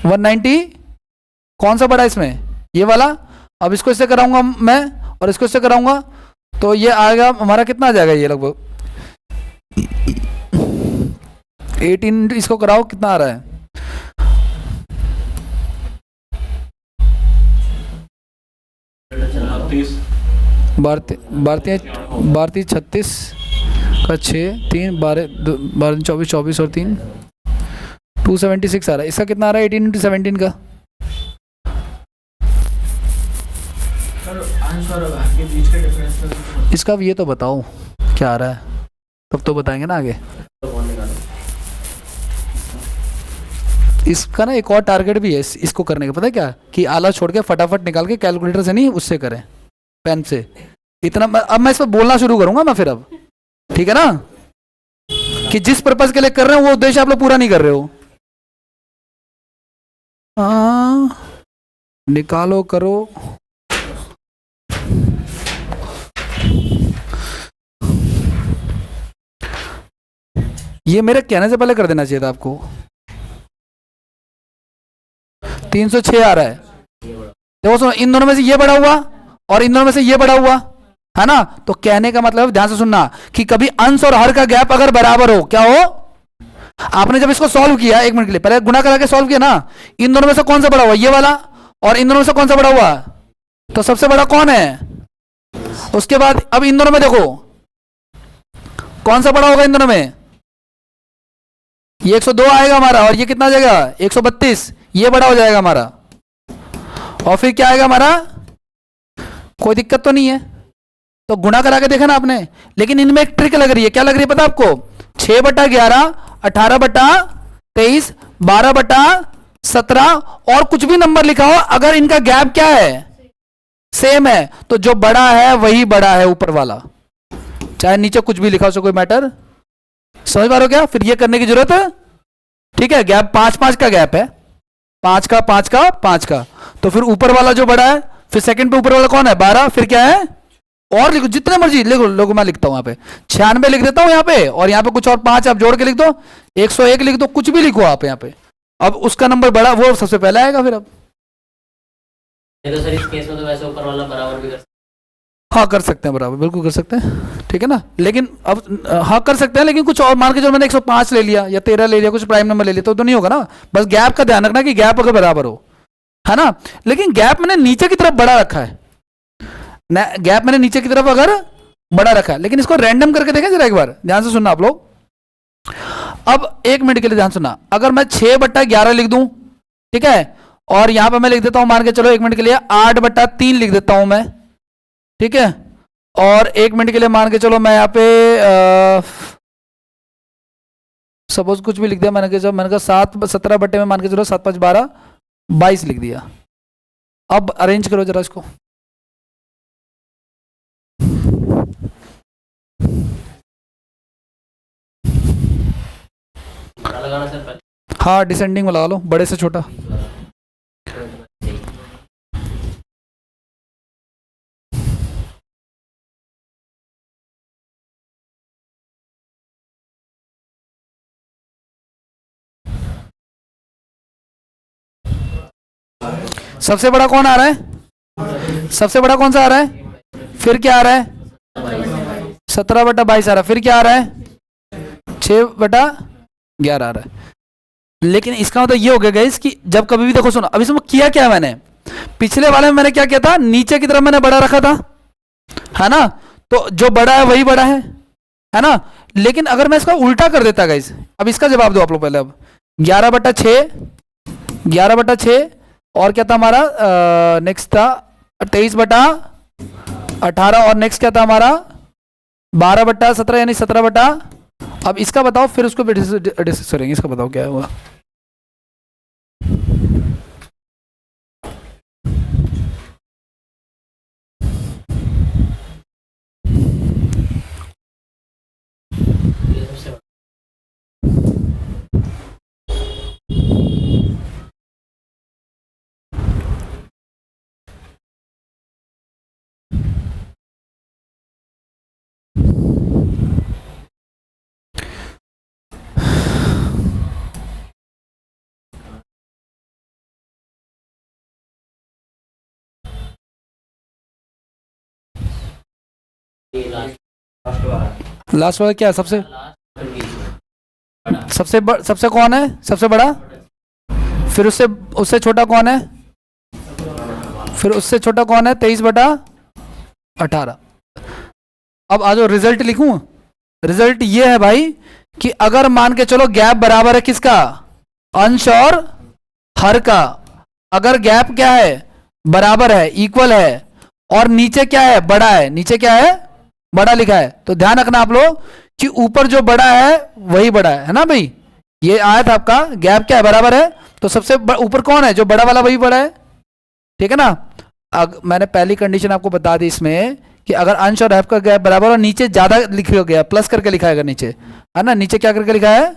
190। कौन सा बड़ा है इसमें? ये वाला। अब इसको इससे कराऊंगा मैं और इसको इससे कराऊंगा तो ये आएगा हमारा कितना आ जाएगा? ये लगभग 18। इसको कराओ कितना आ रहा है? 12 36 का 6 3 12 24 और 3 276 आ रहा है। इसका कितना आ रहा है? 18 × 17 का। इसका ये तो बताओ क्या आ रहा है, तब तो बताएंगे ना आगे। इसका ना एक और टारगेट भी है इसको करने का, पता है क्या, कि आला छोड़ के फटाफट निकाल के कैलकुलेटर से नहीं उससे करें, पेन से। इतना अब मैं इस पर बोलना शुरू करूंगा मैं फिर, अब ठीक है ना, कि जिस पर्पज के लिए कर रहे हो वो उद्देश्य आप लोग पूरा नहीं कर रहे हो। निकालो करो, ये मेरे कहने से पहले कर देना चाहिए था आपको। 306 आ रहा है, देखो सुनो, इन दोनों में से ये बड़ा हुआ और इन दोनों में से ये बड़ा हुआ, है ना। तो कहने का मतलब ध्यान से सुनना कि कभी अंश और हर का गैप अगर बराबर हो, क्या हो, आपने जब इसको सॉल्व किया, एक मिनट के लिए पहले गुणा करा के सॉल्व किया ना, इन दोनों में से कौन सा बड़ा हुआ, ये वाला, और इन दोनों में से कौन सा बड़ा हुआ, तो सबसे बड़ा कौन है। उसके बाद अब इन दोनों में देखो कौन सा बड़ा होगा इन दोनों में, ये 102 आएगा हमारा, और ये कितना आ जाएगा 132, ये बड़ा हो जाएगा हमारा। और फिर क्या आएगा हमारा, कोई दिक्कत तो नहीं है, तो गुणा करा के देखा ना आपने। लेकिन इनमें एक ट्रिक लग रही है, क्या लग रही है पता आपको, 6/11, 18/23, 12/17 और कुछ भी नंबर लिखा हो, अगर इनका गैप क्या है, सेम है, तो जो बड़ा है वही बड़ा है ऊपर वाला, चाहे नीचे कुछ भी लिखा हो, कोई मैटर। समझ पा रहे हो क्या, फिर ये करने की जरूरत है, ठीक है। गैप 5-5 का गैप है, 5 का 5 का 5 का, तो फिर ऊपर वाला जो बड़ा है, फिर सेकंड पे ऊपर वाला कौन है 12, फिर क्या है, और लिखो जितने मर्जी लिखो, लोगों मैं लिखता हूं यहाँ पे 96 लिख देता हूं यहाँ पे, और यहाँ पे कुछ और 5 आप जोड़ के लिख दो, 101 लिख दो, कुछ भी लिखो आप यहाँ पे। अब उसका नंबर बड़ा वो सबसे पहले आएगा फिर। अब तो सर इस केस में तो वैसे ऊपर वाला बराबर भी कर सकते हैं। हाँ कर सकते हैं, बराबर बिल्कुल कर सकते हैं, ठीक है ना। लेकिन अब हाँ कर सकते हैं, लेकिन कुछ और मान के चलो मैंने 105 ले लिया या 13 ले लिया, कुछ प्राइम नंबर ले लिया, तो नहीं होगा ना। बस गैप का ध्यान रखना कि गैप अगर बराबर हो, है ना। लेकिन गैप मैंने नीचे की तरफ बड़ा रखा है, गैप मैंने नीचे की तरफ अगर बड़ा रखा है, लेकिन इसको रैंडम करके देखें जरा एक बार, ध्यान से सुनना आप लोग। अब एक मिनट के लिए ध्यान सुनना, अगर मैं 6/11 लिख दूं, ठीक है, और यहां पर मैं लिख देता हूं, मान के चलो एक मिनट के लिए 8/3 लिख देता हूं मैं, ठीक है, और एक मिनट के लिए मान के चलो मैं यहाँ पे सपोज कुछ भी लिख दिया, मैंने कहा 17 बट्टे में मान के चलो 7×5 12 22 लिख दिया। अब अरेंज करो जरा इसको, लगाना सर पहले। हाँ डिसेंडिंग में लगा लो, बड़े से छोटा। सबसे बड़ा कौन आ रहा है, सबसे बड़ा कौन सा आ रहा है, फिर क्या आ रहा है 17/22 आ रहा है, फिर क्या आ रहा है 6/11 आ रहा है। लेकिन इसका मतलब ये हो गया गाइस कि जब कभी भी देखो, सुनो अब इसमें किया क्या मैंने, पिछले वाले में मैंने क्या किया था, नीचे की तरफ मैंने बड़ा रखा था, है ना, तो जो बड़ा है वही बड़ा है ना। लेकिन अगर मैं इसका उल्टा कर देता गाइस, अब इसका जवाब दो आप लोग पहले। अब 11/6 और क्या था हमारा, नेक्स्ट था 23/18 और नेक्स्ट क्या था हमारा 12/17 यानी 17 अब इसका बताओ, फिर उसको डिस्कस करेंगे, इसका बताओ क्या हुआ। लास्ट वाला क्या है, सबसे कौन है, सबसे बड़ा, फिर उससे छोटा कौन है, फिर उससे छोटा कौन है 23/18। अब आ जाओ रिजल्ट लिखूं। रिजल्ट ये है भाई कि अगर मान के चलो गैप बराबर है किसका, अंश और हर का, अगर गैप क्या है बराबर है, इक्वल है, और नीचे क्या है बड़ा है, नीचे क्या है बड़ा लिखा है, तो ध्यान रखना आप लोग कि ऊपर जो बड़ा है वही बड़ा है ना भाई। ये आया था आपका, गैप क्या है बराबर है, तो सबसे ऊपर कौन है? जो बड़ा वाला वही बड़ा है, ठीक है ना। मैंने पहली कंडीशन आपको बता दी इसमें कि अगर अंश और f का गैप बराबर और नीचे ज्यादा लिखा गया, प्लस करके लिखा है अगर नीचे, है ना, नीचे क्या करके लिखा है?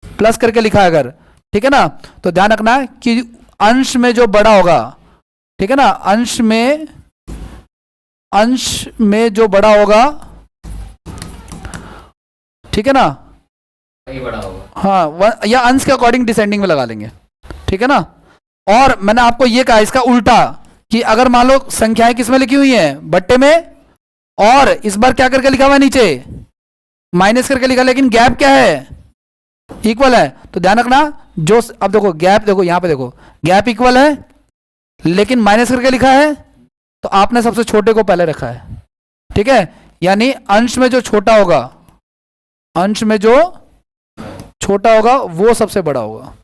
प्लस करके लिखा है अगर, ठीक है ना। तो ध्यान रखना कि अंश में जो बड़ा होगा, ठीक है ना, अंश में जो बड़ा होगा, ठीक है ना, वही बड़ा होगा। हाँ, या अंश के अकॉर्डिंग डिसेंडिंग में लगा लेंगे, ठीक है ना। और मैंने आपको ये कहा इसका उल्टा कि अगर मान लो संख्याएं किस में लिखी हुई हैं? बट्टे में, और इस बार क्या करके लिखा हुआ है नीचे? माइनस करके लिखा, लेकिन गैप क्या है? इक्वल है। तो ध्यान रखना, जो अब देखो गैप, देखो यहां पे देखो गैप इक्वल है लेकिन माइनस करके लिखा है, तो आपने सबसे छोटे को पहले रखा है, ठीक है। यानी अंश में जो छोटा होगा, अंश में जो छोटा होगा वो सबसे बड़ा होगा,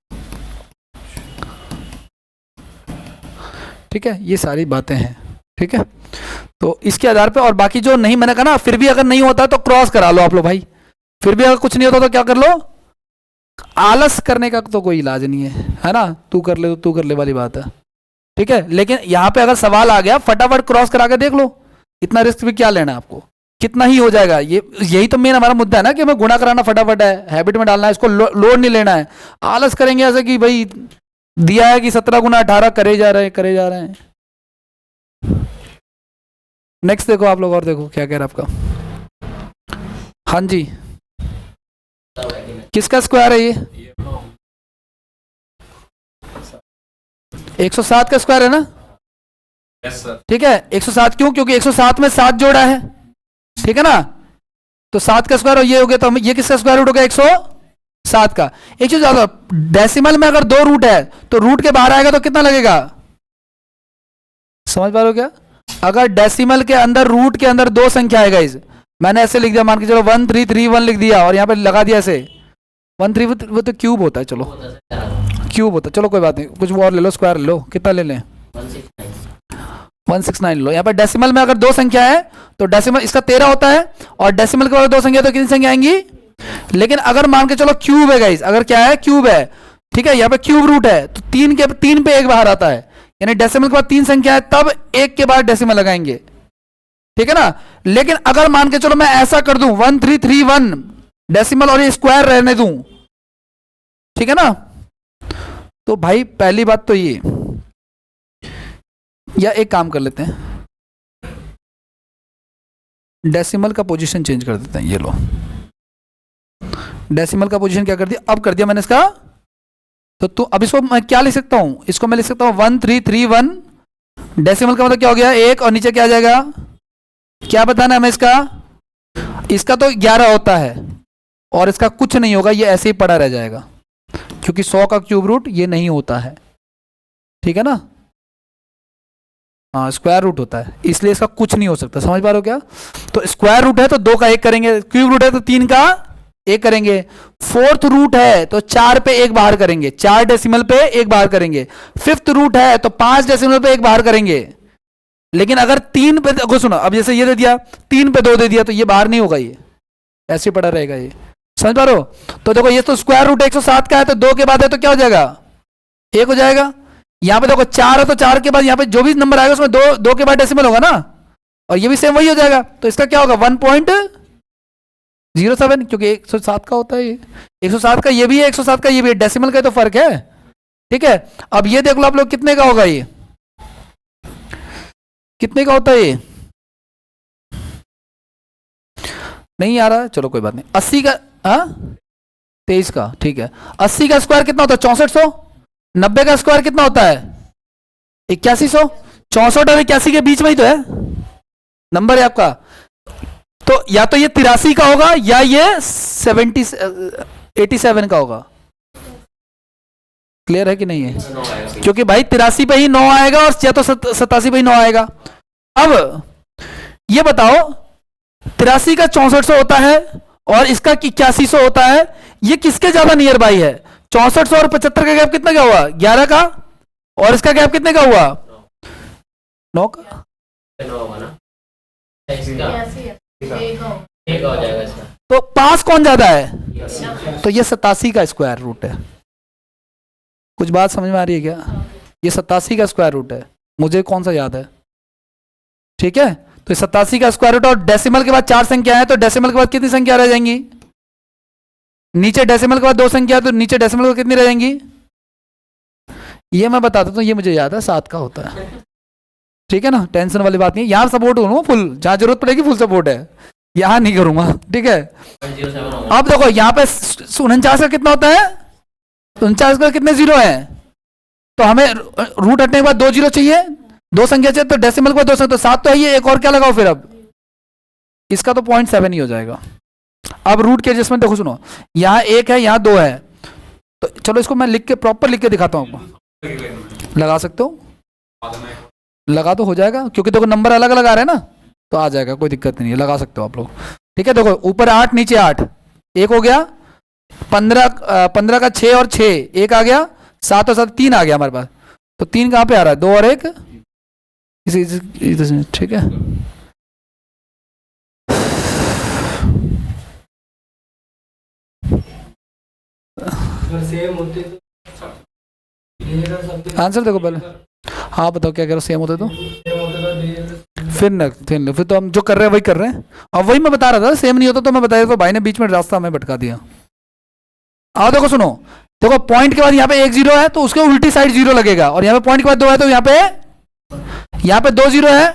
ठीक है। ये सारी बातें हैं, ठीक है। तो इसके आधार पे, और बाकी जो नहीं, मैंने कहा ना, फिर भी अगर नहीं होता तो क्रॉस करा लो आप लोग भाई, फिर भी अगर कुछ नहीं होता तो क्या कर लो? आलस करने का तो कोई इलाज नहीं है ना, तू कर ले तो तू कर ले वाली बात है, ठीक है। लेकिन यहां पे अगर सवाल आ गया, फटाफट क्रॉस करा के देख लो, इतना रिस्क भी क्या लेना है आपको, कितना ही हो जाएगा। यही तो मेन हमारा मुद्दा है ना, कि हमें गुणा कराना फटाफट है, हैबिट में डालना है, इसको लोड नहीं लेना है। आलस करेंगे ऐसे कि भाई दिया है कि 17 गुना 18 करे जा रहे हैं। नेक्स्ट देखो आप लोग, और देखो क्या कह रहा है आपका। हाँ जी, किसका स्क्वायर है ये? 107 का स्क्वायर है ना, यस सर। ठीक है। 107 क्यों? क्योंकि 107 में 7 जोड़ा है, ठीक है ना। तो 7 का स्क्वायर और ये हो गया, तो ये किसका स्क्वायर रूट हो गया? 107 का। एक चीज ज्यादा, डेसिमल में अगर 2 रूट है तो रूट के बाहर आएगा तो कितना लगेगा? समझ पा रहे हो क्या? अगर डेसिमल के अंदर, रूट के अंदर 2 संख्या है गाइस, मैंने ऐसे लिख दिया, मान के चलो 1331 लिख दिया, और यहाँ पे लगा दिया ऐसे 13, वो तो क्यूब होता है, चलो क्यूब होता है, चलो कोई बात नहीं, कुछ और ले लो, स्क्वायर ले लो, कितना ले लें? 169 लो। यहाँ पर डेसिमल में अगर 2 संख्या है तो डेसिमल इसका 13 होता है, और डेसिमल के बाद 2 संख्या तो कितनी संख्या आएंगी? लेकिन अगर मान के चलो क्यूब है गाइस, अगर क्या है? क्यूब है, ठीक है। यहाँ पे क्यूब रूट है तो 3 पे 1 बाहर आता है, यानी डेसिमल के बाद 3 संख्या है, तब 1 के बाद डेसिमल लगाएंगे, ठीक है ना। लेकिन अगर मान के चलो मैं ऐसा कर दूं 1331 डेसिमल और ये स्क्वायर रहने दूं, ठीक है ना, तो भाई पहली बात तो ये, या एक काम कर लेते हैं, डेसिमल का पोजीशन चेंज कर देते हैं। ये लो, डेसिमल का पोजीशन क्या कर दिया? अब कर दिया मैंने इसका, तो अब इसको मैं क्या लिख सकता हूं? इसको मैं लिख सकता हूं 1331, डेसिमल का मतलब क्या हो गया? 1, और नीचे क्या आ जाएगा? क्या बताना है हमें इसका? इसका तो 11 होता है, और इसका कुछ नहीं होगा, ये ऐसे ही पड़ा रह जाएगा, क्योंकि 100 का क्यूब रूट ये नहीं होता है, ठीक है ना। हाँ, स्क्वायर रूट होता है, इसलिए इसका कुछ नहीं हो सकता। समझ पा रहे हो क्या? तो स्क्वायर रूट है तो 2 का 1 करेंगे, क्यूब रूट है तो 3 का 1 करेंगे, 4th रूट है तो 4 पे 1 बाहर करेंगे, 4 डेसिमल पे 1 बाहर करेंगे, 5th रूट है तो 5 डेसिमल पे 1 बाहर करेंगे। लेकिन अगर 3 पे देखो, सुनो, अब जैसे ये दे दिया, 3 पे 2 दे दिया, तो ये बाहर नहीं होगा, ये ऐसे पड़ा रहेगा ये। समझ पा रहे हो? तो देखो ये तो स्क्वायर रूट 107 का है, तो 2 के बाद है तो क्या हो जाएगा? 1 हो जाएगा। यहाँ पे देखो 4 है तो 4 के बाद यहाँ पे जो भी नंबर आएगा उसमें 2 के बाद डेसिमल होगा ना, और ये भी सेम वही हो जाएगा, तो इसका क्या होगा? 1.07, क्योंकि 107 का होता है ये, 107 का ये भी है, 107 का ये भी है, डेसिमल का तो फर्क है, ठीक है। अब ये देख लो आप लोग, कितने का होगा ये? कितने का होता है ये? नहीं आ रहा है, चलो कोई बात नहीं। 80 का, हाँ 23 का, ठीक है। 80 का स्क्वायर कितना होता है? 6400। 90 का स्क्वायर कितना होता है? 8100। 64 और 81 के बीच में ही तो है नंबर है आपका, तो या तो ये 83 का होगा या ये 87 का होगा। क्लियर है कि नहीं है? क्योंकि भाई 83 पे ही 9 आएगा, और या तो 87 पे ही 9 आएगा। अब ये बताओ, 83 का 6400 होता है और इसका 8100 होता है, ये किसके ज्यादा नियर बाई है? 6400 और 75 का गैप कितना का हुआ? 11 का, और इसका गैप कितने का हुआ? 9 का। 9 होगा ना, इसका 1 हो जाएगा इसका। तो 5 कौन ज्यादा है? तो ये 87 का स्क्वायर रूट है। कुछ बात समझ में आ रही है क्या? ये 87 का स्क्वायर रूट है, मुझे कौन सा याद है? ठीक है, तो 87 का स्क्वायर रूट और डेसिमल के बाद 4 संख्या है, तो डेसिमल के बाद कितनी संख्या रह जाएंगी? नीचे डेसिमल के बाद 2 संख्या है, तो नीचे डेसिमल के बाद कितनी रह जाएंगी? ये मैं बता देता हूँ, ये मुझे याद है 7 का होता है। ठीक है ना, टेंशन वाली बात नहीं है। यहाँ सपोर्ट करूँ फुल, जहाँ जरूरत पड़ेगी फुल सपोर्ट है, यहाँ नहीं करूंगा। ठीक है, 0.07 होगा। अब देखो यहाँ पे 49 का कितना होता है? 49 का कितने जीरो है? तो हमें रूट हटने के बाद 2 जीरो चाहिए, 2 संख्या चाहिए, तो डेसिमल के बाद 2 संख्या, तो 7 तो है ये, एक और क्या लगाओ फिर? अब इसका तो 0.7 ही हो जाएगा। अब रूट के एडजस्टमेंट देखो, सुनो, यहाँ 1 है, यहाँ 2 है, तो चलो इसको मैं लिख के प्रॉपर लिख के दिखाता हूँ आपको। लगा सकते हो, लगा तो हो जाएगा, क्योंकि देखो नंबर अलग अलग आ रहे हैं ना, तो आ जाएगा, कोई दिक्कत नहीं है, लगा सकते हो आप लोग। ठीक है, देखो ऊपर 8 नीचे 8, 1 हो गया, 15 का 6 और 6, 1 आ गया, 7 और 7 3 आ गया हमारे पास। तो 3 कहाँ पे आ रहा है? 2 और 1 इसी। ठीक है, अगर सेम होते तो ये का सब आंसर देखो पहले। हाँ बताओ क्या कह रहे हो? सेम होते तो सेम होता तो ये फिर तो हम जो कर रहे हैं वही कर रहे हैं। अब वही मैं बता रहा था, सेम नहीं होता तो मैं बताया, तो भाई ने बीच में रास्ता हमें भटका दिया। आओ देखो सुनो, देखो पॉइंट के बाद यहाँ पे 1 जीरो है, तो उसके उल्टी साइड 0 लगेगा, और यहाँ पे पॉइंट के बाद 2 है, तो यहाँ पे 2 जीरो है।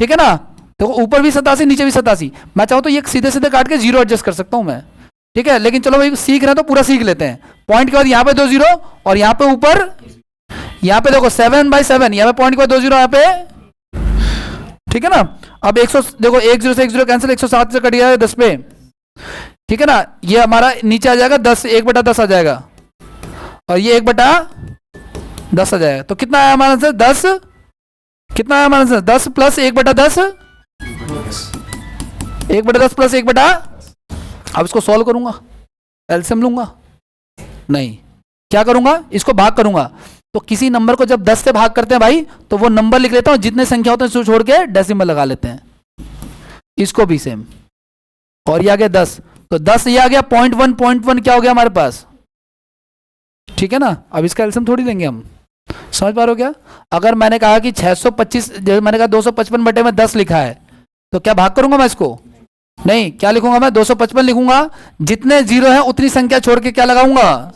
ठीक है ना, देखो ऊपर भी 87 नीचे भी 87, मैं चाहूँ तो ये सीधे सीधे काट के 0 एडजस्ट कर सकता हूँ मैं। ठीक है, लेकिन चलो भाई सीख रहे हैं तो पूरा सीख लेते हैं। पॉइंट के बाद यहाँ पे 2 जीरो, और यहाँ पे ऊपर, यहाँ पे देखो 7/7, यहाँ पे पॉइंट के बाद 2 जीरो यहाँ पे। ठीक है ना, अब 100 देखो 1 जीरो से 1 जीरो कैंसिल, 107 से कट गया है 10 पे। ठीक है ना, ये हमारा नीचे आ जाएगा 10, 1/10 आ जाएगा, और ये 1/10 आ जाएगा। तो कितना आया हमारा आंसर? 10। कितना आया हमारा आंसर? 10 plus 1/10, 1/10 plus 1/। अब इसको सॉल्व करूंगा, एलसीएम लूंगा नहीं, क्या करूंगा? इसको भाग करूंगा। तो किसी नंबर को जब 10 से भाग करते हैं भाई, तो वो नंबर लिख लेता हूं, जितने संख्या होते हैं उसको छोड़ के डेसिमल लगा लेते हैं। इसको भी सेम, और ये आ गया 10, तो 10 ये आ गया 0.1 क्या हो गया हमारे पास? ठीक है ना, अब इसका एलसीएम थोड़ी लेंगे हम, समझ पा रहे हो क्या? अगर मैंने कहा कि 625, मैंने कहा 255 बटे में 10 लिखा है, तो क्या भाग करूंगा मैं इसको? नहीं, क्या लिखूंगा मैं? 255 लिखूंगा, जितने जीरो है उतनी संख्या छोड़ के क्या लगाऊंगा?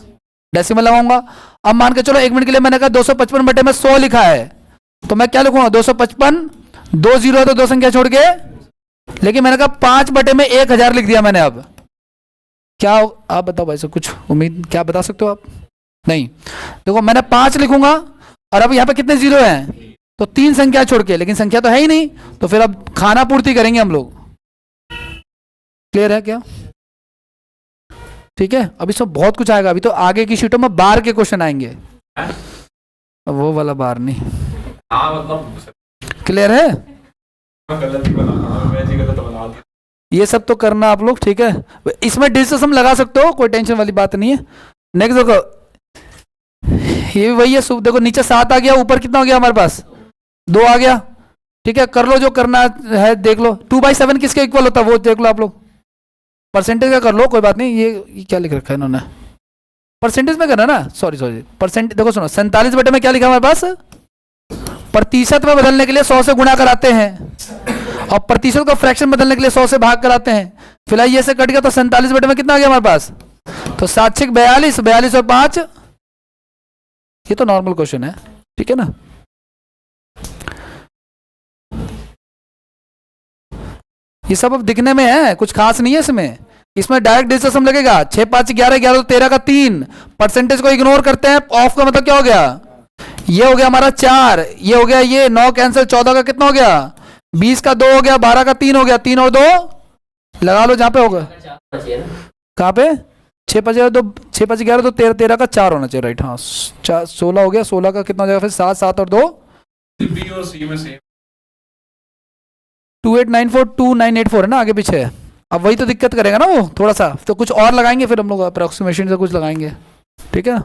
डेसिमल लगाऊंगा। अब मान के चलो 1 मिनट के लिए मैंने कहा 255 बटे में 100 लिखा है, तो मैं क्या लिखूंगा? 255, 2 जीरो है तो 2 संख्या छोड़ के, लेकिन मैंने कहा 5 बटे में 1000 लिख दिया मैंने। अब क्या आप बताओ भाई, कुछ उम्मीद क्या बता सकते हो आप? नहीं, देखो मैंने 5 लिखूंगा, और अब यहाँ पे कितने जीरो हैं? तो 3 संख्या छोड़ के, लेकिन संख्या तो है ही नहीं, तो फिर अब खाना पूर्ति करेंगे हम लोग। क्लियर है क्या? ठीक है, अभी सब बहुत कुछ आएगा, अभी तो आगे की शीटों में बार के क्वेश्चन आएंगे, वो वाला बार नहीं। हाँ मतलब क्लियर है? गलत ही बना, मैं जी गलत बना दिया। ये सब तो करना आप लोग। ठीक है, इसमें डिस्टेंस हम लगा सकते हो, कोई टेंशन वाली बात नहीं है। नेक्स्ट देखो, ये वही है, देखो नीचे 7 आ गया, ऊपर कितना हो गया हमारे पास? 2 आ गया। ठीक है, कर लो जो करना है, देख लो। 2/7 किसके इक्वल होता है वो देख लो आप लोग, परसेंटेज का कर लो, कोई बात नहीं। ये क्या लिख रखा है इन्होंने? परसेंटेज में करना ना, सॉरी परसेंट। देखो सुनो, 47 बटे में क्या लिखा हमारे पास? प्रतिशत में बदलने के लिए 100 से गुणा कराते हैं, और प्रतिशत को फ्रैक्शन बदलने के लिए 100 से भाग कराते हैं। फिलहाल ये से कट गया, तो 47 बटे में कितना आ गया हमारे पास? तो 7 42, 42 और 5, ये तो नॉर्मल क्वेश्चन है। ठीक है ना, ये सब अब दिखने में है, कुछ खास नहीं है इसमें। इसमें डायरेक्ट डिस्टेंस लगेगा, 6 5 11 11 तो 13 का 3, परसेंटेज को इग्नोर करते हैं, ऑफ का मतलब क्या हो गया? ये हो गया हमारा 4, ये हो गया, ये 9 कैंसिल, 14 का कितना हो गया? 20 का 2 हो गया, 12 का 3 हो गया, 3 और 2 लगा लो जहां पे होगा। कहाँ पे? 6 5 11 तो 13 का 4 होना चाहिए, राइट? हाँ, 16 हो गया, 16 का कितना हो जाएगा फिर? 7 7 और 2 बी और सी में सेम 2894 है ना, आगे पीछे है। अब वही तो दिक्कत करेगा ना वो थोड़ा सा, तो कुछ और लगाएंगे फिर हम लोग, अप्रोक्सीमेशन से कुछ लगाएंगे। ठीक है,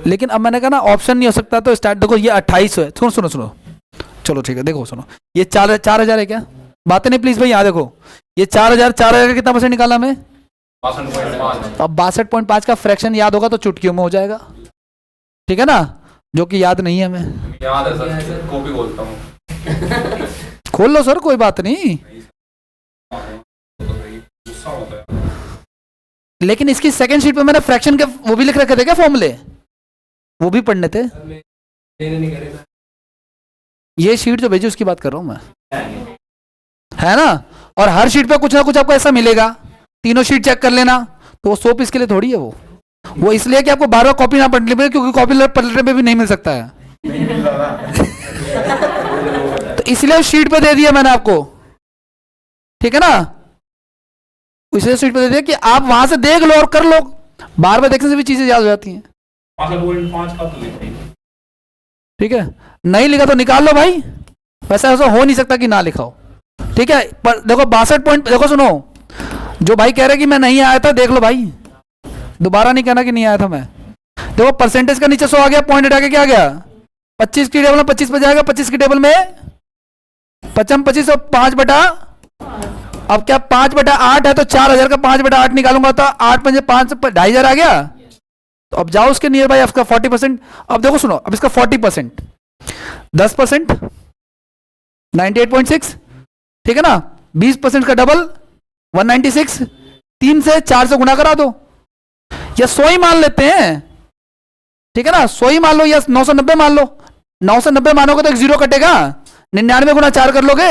लेकिन अब मैंने कहा ना ऑप्शन नहीं हो सकता, तो स्टार्ट देखो ये 28 है। सुनो सुनो सुनो, चलो ठीक है, देखो सुनो, ये 4000 है क्या? बातें नहीं प्लीज भाई, यहाँ देखो ये 4000 का कितना परसेंट निकाला हमें? 62.5। अब 62.5 का फ्रैक्शन याद होगा तो चुटकियों में हो जाएगा, ठीक है ना, जो कि याद नहीं है हमें। याद है सर, कॉपी बोलता हूँ। खोल लो सर, कोई बात नहीं। गुस्सा होता है। लेकिन इसकी सेकंड शीट पे मैंने फ्रैक्शन के वो भी लिख रखे थे क्या फॉर्मूले, वो भी पढ़ने थे। लेने नहीं करेगा। ये शीट जो भेजी उसकी बात कर रहा हूं मैं, है ना। और हर शीट पे कुछ ना कुछ आपको ऐसा मिलेगा, तीनों शीट चेक कर लेना। तो वो 100 पीस के लिए थोड़ी है वो इसलिए कि आपको बार बार कॉपी ना पढ़नी पड़े, क्योंकि कॉपी पलटने पे भी नहीं मिल सकता है। तो इसलिए शीट पे दे दिया मैंने आपको, ठीक है ना, इसलिए शीट पे दे दिया कि आप वहां से देख लो और कर लो। बार बार देखने से भी चीजें याद हो जाती हैं। 62.5 का तो लिखा ही। ठीक है, नहीं लिखा तो निकाल लो भाई, वैसा ऐसा हो नहीं सकता कि ना लिखा हो, ठीक है। पर देखो 62 पॉइंट, देखो सुनो, जो भाई कह रहे कि मैं नहीं आया था, देख लो भाई, दोबारा नहीं कहना कि नहीं आया था मैं। देखो परसेंटेज का नीचे 100 आ गया, पॉइंट हटा के क्या आ गया 25 की टेबल में 25 पे जाएगा, 25 की टेबल में 25 और 5 बटा, अब क्या 5/8 है तो 4000 का 5/8 निकालूंगा तो 8 पंजे 5 2500 आ गया। तो अब जाओ उसके नियर बाई आपका 40%। अब देखो सुनो, अब इसका 40%, 10% 98.6, ठीक है ना, 20% का डबल 196, 3 से 4 से गुणा करा दो, या 100 ही मान लेते हैं, ठीक है ना, 100 ही मान लो या 990 मान लो। 990 मानोगे तो एक जीरो कटेगा, 99 गुणा 4 कर लोगे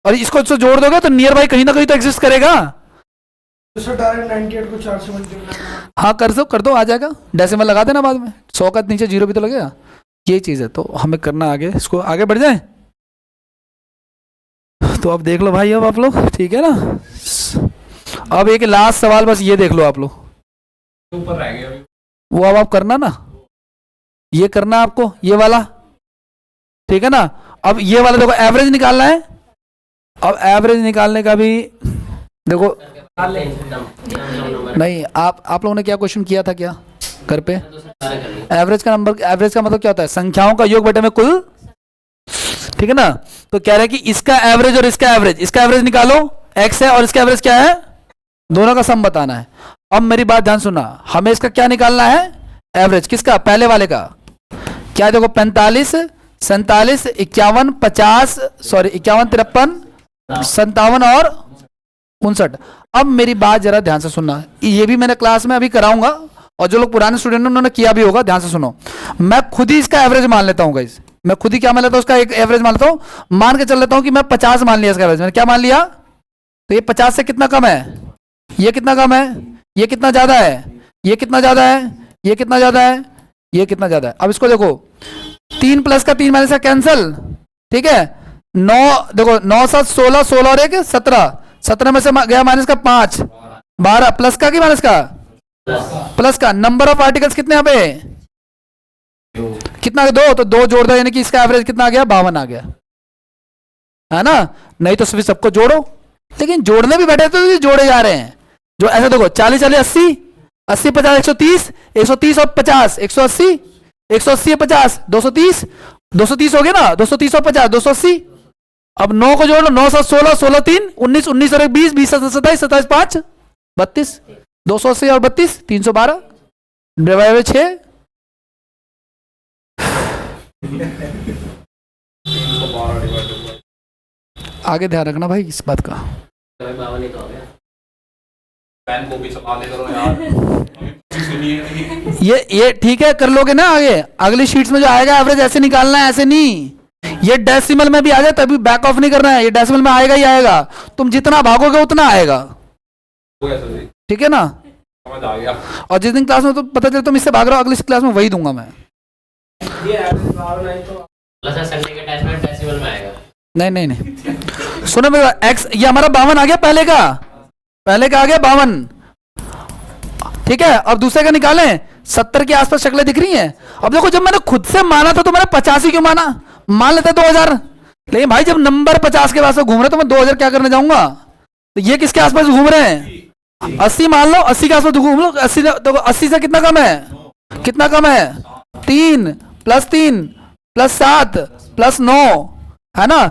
और इसको इससे जोड़ दोगे तो नियर बाई कहीं ना कहीं तो एग्जिस्ट करेगा। तो डायरेक्ट 98 को 4 से मल्टीप्लाई। हाँ कर दो आ जाएगा, डेसिमल लगा देना बाद में, 100 का नीचे जीरो भी तो लगेगा। ये चीज़ है, तो हमें करना आगे, इसको आगे बढ़ जाए। तो अब देख लो भाई, अब आप लोग, ठीक है ना। अब एक लास्ट सवाल बस ये देख लो आप लोग, ऊपर रह गया अभी। वो अब आप करना ना, ये करना आपको, ये वाला, ठीक है ना। अब ये वाला देखो एवरेज निकालना है। अब एवरेज निकालने का भी देखो, नहीं आप लोगों ने क्या क्वेश्चन किया था क्या घर पे? एवरेज का नंबर, एवरेज का मतलब क्या होता है? संख्याओं का योग बटे में कुल, ठीक है ना। तो कह रहे हैं कि इसका एवरेज और इसका एवरेज निकालो, एक्स है और इसका एवरेज क्या है, दोनों का सम बताना है। अब मेरी बात ध्यान सुनना, हमें इसका क्या निकालना है, एवरेज किसका, पहले वाले का। क्या देखो 45, 47, 51, 50, सॉरी 51, 53, 57 और 59। अब मेरी बात जरा ध्यान से सुनना, ये भी मैंने क्लास में अभी कराऊंगा और जो लोग पुराने स्टूडेंट हैं उन्होंने किया भी होगा, ध्यान से सुनो। मैं खुद ही इसका एवरेज मान लेता हूँ गाइस, मैं खुद ही क्या मान लेता हूँ, उसका एक एवरेज मान लेता हूँ। मान के चल लेता हूँ कि मैं 50 मान लिया इसका एवरेज, मैंने क्या मान लिया, तो ये 50 से कितना कम है, ये कितना कम है, ये कितना ज्यादा है, ये कितना ज्यादा है, ये कितना ज्यादा है, ये कितना ज्यादा है। अब इसको देखो, 3 प्लस का 3 माइनस का कैंसल, ठीक है। 9 देखो 9 7 16, 16 और 1 17, 17 में से गया माइनस का 5, 12 प्लस का कि माइनस का, प्लस का। नंबर ऑफ आर्टिकल्स कितने यहाँ पे, कितना 2, तो 2 जोड़ दो, यानी कि इसका एवरेज कितना आ गया, 52 आ गया, है ना। नहीं तो सिर्फ सबको जोड़ो, लेकिन जोड़ने भी बैठे तो जोड़े जा रहे हैं। जो ऐसे देखो 40 40 80, 80 50 130, 130 और 50 180, 180 50 230, 230 हो गया ना, 230 और 50 280। अब 9 को जोड़ लो, 9 7 16, 16 3 19, 19 और 1 20, 20 7 27, 27 5 32, 280 और 32 312 डिवाइड बाय 6। आगे ध्यान रखना भाई इस बात का। पेन कॉपी चला ले करो यार। ये ठीक है, कर लोगे ना आगे, अगली शीट्स में जो आएगा एवरेज ऐसे निकालना है, ऐसे नहीं। ये डेसिमल में भी आ जाए तभी बैक ऑफ नहीं करना है, ये डेसिमल में आएगा ही आएगा, तुम जितना भागोगे उतना आएगा, ठीक है ना। समझ आ गया। और जिस दिन क्लास में तो पता चले तुम इससे भाग रहे हो, अगली क्लास में वही दूंगा मैं। ये एवरेज भावना है तो संडे के टेस्ट में डेसिमल में आएगा। नहीं सुनो मेरा, एक्स ये हमारा 52 आ गया, पहले का आ गया 52, ठीक है। अब दूसरे का निकालें, 70 के आसपास शक्लें दिख रही हैं। अब देखो जब मैंने खुद से माना था तो मैंने 85 ही क्यों माना, मान लेते 2000, लेकिन भाई जब नंबर 50 के पास घूम रहे तो मैं 2000 क्या करने जाऊंगा। तो ये किसके आसपास घूम रहे हैं, 80 मान लो, 80 के आसपास घूम लो। 80 देखो 80 से कितना कम है, कितना कम है, 3 + 3 + 7 + 9, है ना।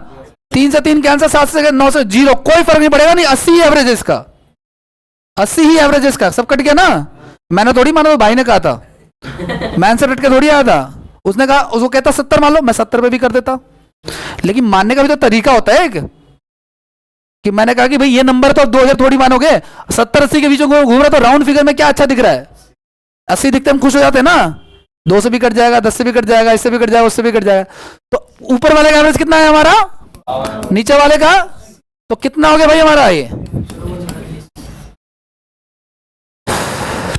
3 से 3 कैंसर, 7 से 9 से 0, कोई फर्क नहीं पड़ेगा। नहीं 80 ही एवरेज है इसका, 80 ही एवरेज है इसका। सब कट गया ना, मैंने थोड़ी माना, तो भाई ने कहा था, मैन से रट के थोड़ी आया था। उसने कहा, उसको कहता 70 मान लो, मैं 70 पे भी कर देता। लेकिन मानने का भी तो तरीका होता है एक, कि मैंने कहा कि भाई ये नंबर तो 2000 थोड़ी मानोगे, 70-80 के बीच में घूम रहा, तो राउंड फिगर में क्या अच्छा दिख रहा है? 80 दिखते हम खुश हो जाते हैं ना। 2 से भी कट जाएगा, 10 से भी कट जाएगा, इससे भी कट जाएगा, उससे भी कट जाएगा। तो ऊपर वाले का एवरेज कितना है हमारा, नीचे वाले का, तो कितना हो गया भाई हमारा ये?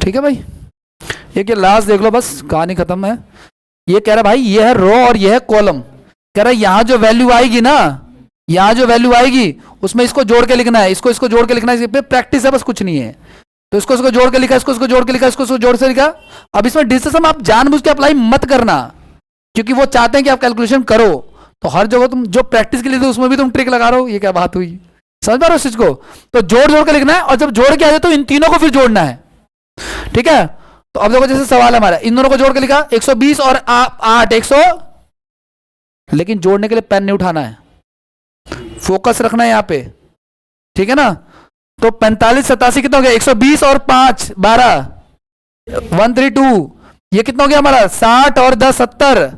ठीक है भाई, एक ये लास्ट देख लो, बस कहानी खत्म है। ये कह रहा भाई ये है रो और ये है कॉलम। कह रहा यहां जो वैल्यू आएगी ना, यहां जो वैल्यू आएगी उसमें इसको जोड़ के लिखना है, इसको जोड़ के लिखना है। इस पे प्रैक्टिस है, बस कुछ नहीं है। तो इसको जोड़ के लिखा, इसको जोड़ के लिखा, इसको जोड़ से लिखा। अब इसमें डिस्टेंस आप जानबूझ के अप्लाई मत करना, क्योंकि वो चाहते हैं कि आप कैलकुलेशन करो। तो हर जगह तुम जो प्रैक्टिस के लिए थे उसमें भी तुम ट्रिक लगा रहे हो। ये क्या बात हुई, समझ पा रहे हो इस चीज को? तो जोड़ के लिखना है, और जब जोड़ के आ जाए तो इन तीनों को फिर जोड़ना है। ठीक है, तो अब देखो जैसे सवाल है हमारा, इन दोनों को जोड़ के लिखा 120 और 8 100, लेकिन जोड़ने के लिए पेन नहीं उठाना है, फोकस रखना है यहां पे। ठीक है ना? तो 45 87 कितना हो गया? 120 और 5 12 132, ये कितना हो गया हमारा? 60 और 10 70।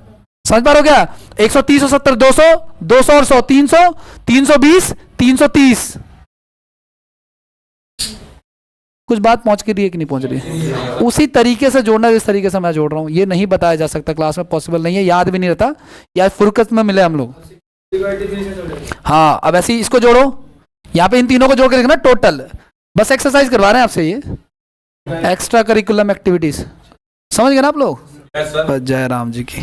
समझ पा रहे हो क्या? 130 और 70 200, 200 और 100 300, 320 330। कुछ बात पहुंच के रही है कि नहीं पहुंच रही है? उसी तरीके से जोड़ना जिस तरीके से मैं जोड़ रहा हूं। ये नहीं बताया जा सकता क्लास में, पॉसिबल नहीं है, याद भी नहीं रहता, याद फुर्सत में मिले हम लोग। हाँ, अब ऐसे ही इसको जोड़ो, यहाँ पे इन तीनों को जोड़ के लिखना टोटल। बस एक्सरसाइज करवा रहे हैं आपसे, ये एक्स्ट्रा करिकुलम एक्टिविटीज। समझ गए ना आप लोग? जय राम जी की।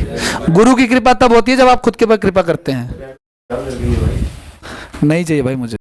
गुरु की कृपा तब होती है जब आप खुद के ऊपर कृपा करते हैं। नहीं चाहिए भाई मुझे।